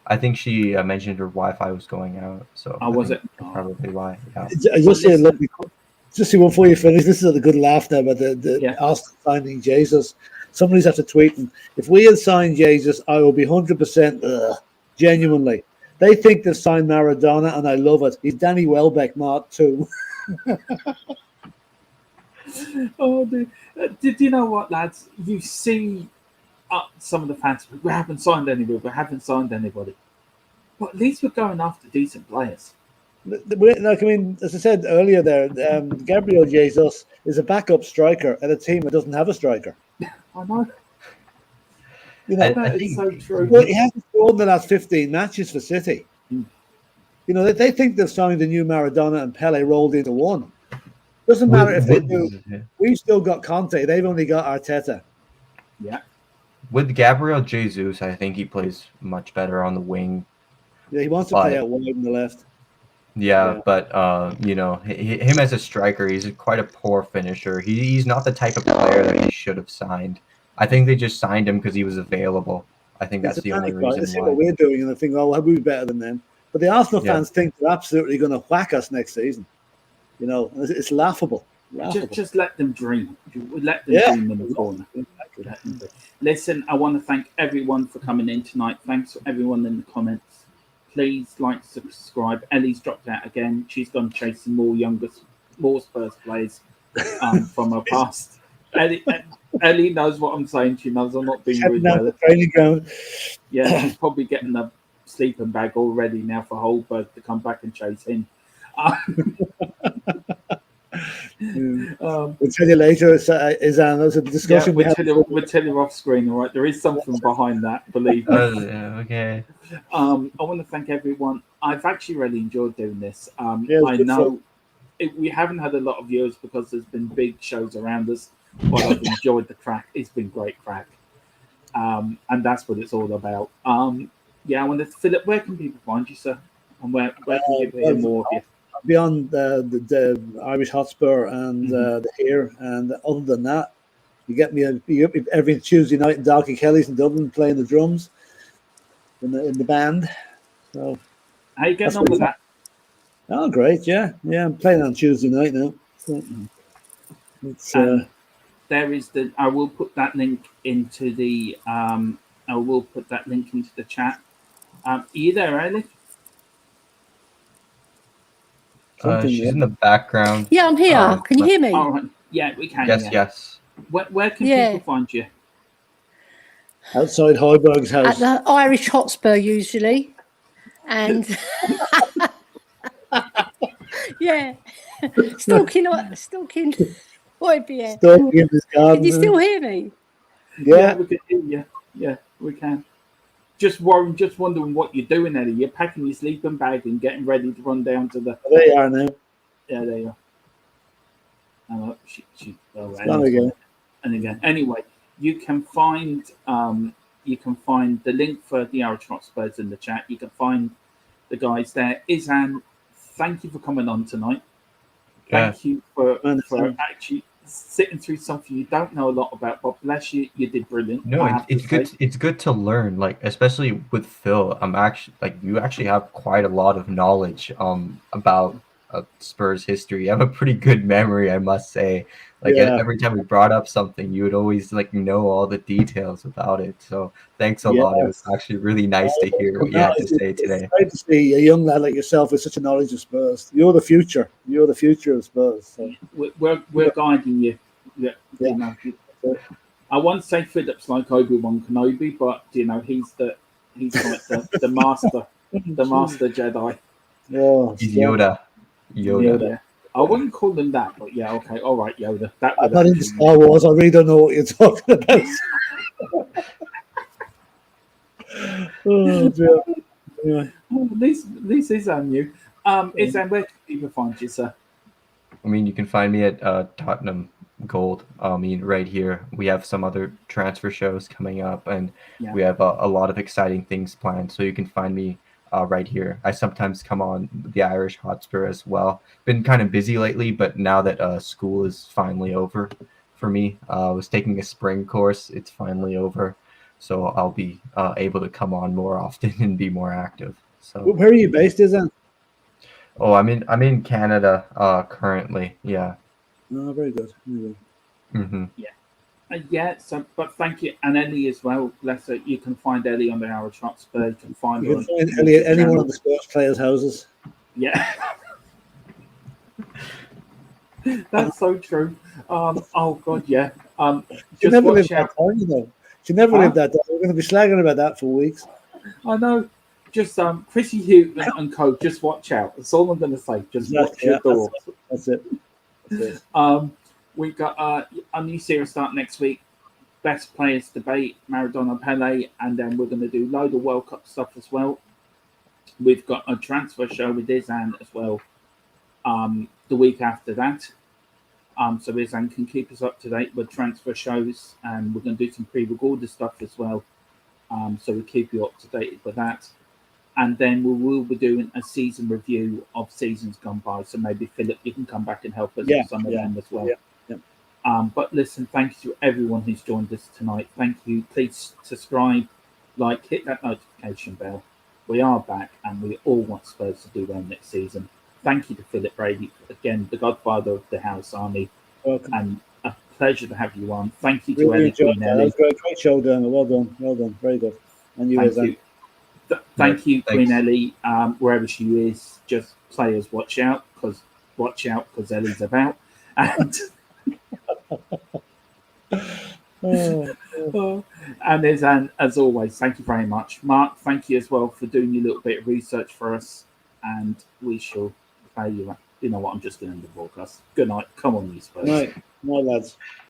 I think she mentioned her Wi-Fi was going out. So was it? Probably why. Yeah. I just see one before you finish. This is a good laugh now about the Arsenal signing Jesus. Somebody's after tweeting. If we had signed Jesus, I will be 100%. Genuinely. They think they've signed Maradona, and I love it. He's Danny Welbeck Mark too. Oh, did you know what, lads? You see some of the fans, we haven't signed anybody, but at least we're going after decent players. Like, I mean, as I said earlier there, Gabriel Jesus is a backup striker at a team that doesn't have a striker. I know. You know, That is so true. well, he hasn't scored in the last 15 matches for City. You know, they think they've signed a new Maradona and Pele rolled into one. Doesn't matter if they do. We've still got Conte. They've only got Arteta. Yeah. With Gabriel Jesus, I think he plays much better on the wing. Yeah, he wants to play out wide on the left. Yeah, but you know, him as a striker, he's quite a poor finisher. He's not the type of player that he should have signed. I think they just signed him because he was available. I think that's the only reason They see why. what we're doing and they think, oh, we'll be better than them. But the Arsenal fans think they're absolutely going to whack us next season. You know, it's laughable. Just let them dream. Let them dream in the corner. Listen, I want to thank everyone for coming in tonight. Thanks to everyone in the comments. Please like, subscribe. Ellie's dropped out again. She's gone chasing more Spurs players from her past. Ellie knows what I'm saying. She knows I'm not being rude. Training ground. Yeah, she's probably getting a sleeping bag already now for Holberg to come back and chase him. We'll tell you later, izhan. There's a discussion we'll tell you off screen, all right? There is something behind that, believe me. Okay. I want to thank everyone. I've actually really enjoyed doing this. I know we haven't had a lot of viewers because there's been big shows around us, but I've enjoyed the crack. It's been great crack. And that's what it's all about. I want to, Philip, where can people find you, sir? And where can people hear more of you? Beyond the Irish Hotspur and the Here, and other than that, you get me every Tuesday night in Dalkey Kelly's in Dublin playing the drums in the band. So how you getting on with that? Oh, great! Yeah, I'm playing on Tuesday night now. So it's there is I will put that link into the chat. Are you there, Ellie? She's in the background. Yeah, I'm here. Can you hear me? All right. Yeah, we can. Yes. Where can people find you? Outside Hoiberg's house. At the Irish Hotspur, usually. And stalking YBS. Stalking his garden. Can you still hear me? Yeah, we can hear you. Yeah, we can. Just wondering what you're doing, Eddie. You're packing your sleeping bag and getting ready to run down to the. There you are now. Yeah, there you are. And again. Anyway, you can find the link for the Irish Hotspurs in the chat. You can find the guys there. Izhan, thank you for coming on tonight. Thank you for actually sitting through something you don't know a lot about, but bless you, you did brilliant. No, it's good. It's good to learn, like especially with Phil. I'm actually you actually have quite a lot of knowledge about Spurs history. You have a pretty good memory, I must say. Every time we brought up something, you would always know all the details about it. So thanks a lot. It was actually really nice to hear what you had to say today. It's great to see a young lad like yourself with such a knowledge of Spurs. You're the future. You're the future of Spurs. So. We're guiding you. Yeah. I won't say Philip's like Obi-Wan Kenobi, but he's like the master, the master Jedi. Oh, he's Yoda. I wouldn't call them that, but yeah, okay, all right, Yoda. I'm not into Star Wars. I really don't know what you're talking about. Oh dear. Anyway. This is on you. Izhan, where can people find you, sir? I mean, you can find me at Tottenham Gold. Right here. We have some other transfer shows coming up, and we have a lot of exciting things planned. So you can find me right here. I sometimes come on the Irish Hotspur as well. Been kind of busy lately, but now that school is finally over for me, I was taking a spring course. It's finally over, so I'll be able to come on more often and be more active. So where are you based, Izhan? Oh, I'm in Canada currently. Yeah. Oh, very good. Very good. Mm-hmm. Yeah. Yeah, so but thank you, and Ellie as well. Bless her. You can find Ellie on the Hour Shot Spurs. You can find You her can on find YouTube any one channel. of the sports players' houses. Yeah, that's so true. Oh God, yeah. She Just never lived watch that out. down, you know. She never Huh? lived that down. We're going to be slagging about that for weeks. I know. Just Chrissy Houghton and Co. Just watch out. That's all I'm going to say. Just watch Exactly. your Yeah, door. that's it. That's it. We got a new series start next week. Best players debate, Maradona, Pele, and then we're going to do load of World Cup stuff as well. We've got a transfer show with Izhan as well. The week after that. So Izhan can keep us up to date with transfer shows, and we're going to do some pre-recorded stuff as well. So we keep you up to date with that. And then we will be doing a season review of seasons gone by. So maybe Philip, you can come back and help us with some of them as well. But listen, thank you to everyone who's joined us tonight. Thank you. Please subscribe, like, hit that notification bell. We are back, and we all want Spurs to do well next season. Thank you to Philip Brady, again, the godfather of the House Army. Welcome. And a pleasure to have you on. Thank you to Really Ellie enjoyed Queen that. That Ellie. was a great show, Daniel. Well done. Very good. And you, Thank Izan. you. Thank you, Queen thanks. Ellie. Wherever she is, just players watch out because Ellie's about. And and as always, thank you very much, Mark. Thank you as well for doing your little bit of research for us, and we shall play you. You know what? I'm just going to end the broadcast. Good night. Come on, you Spurs. Night, lads.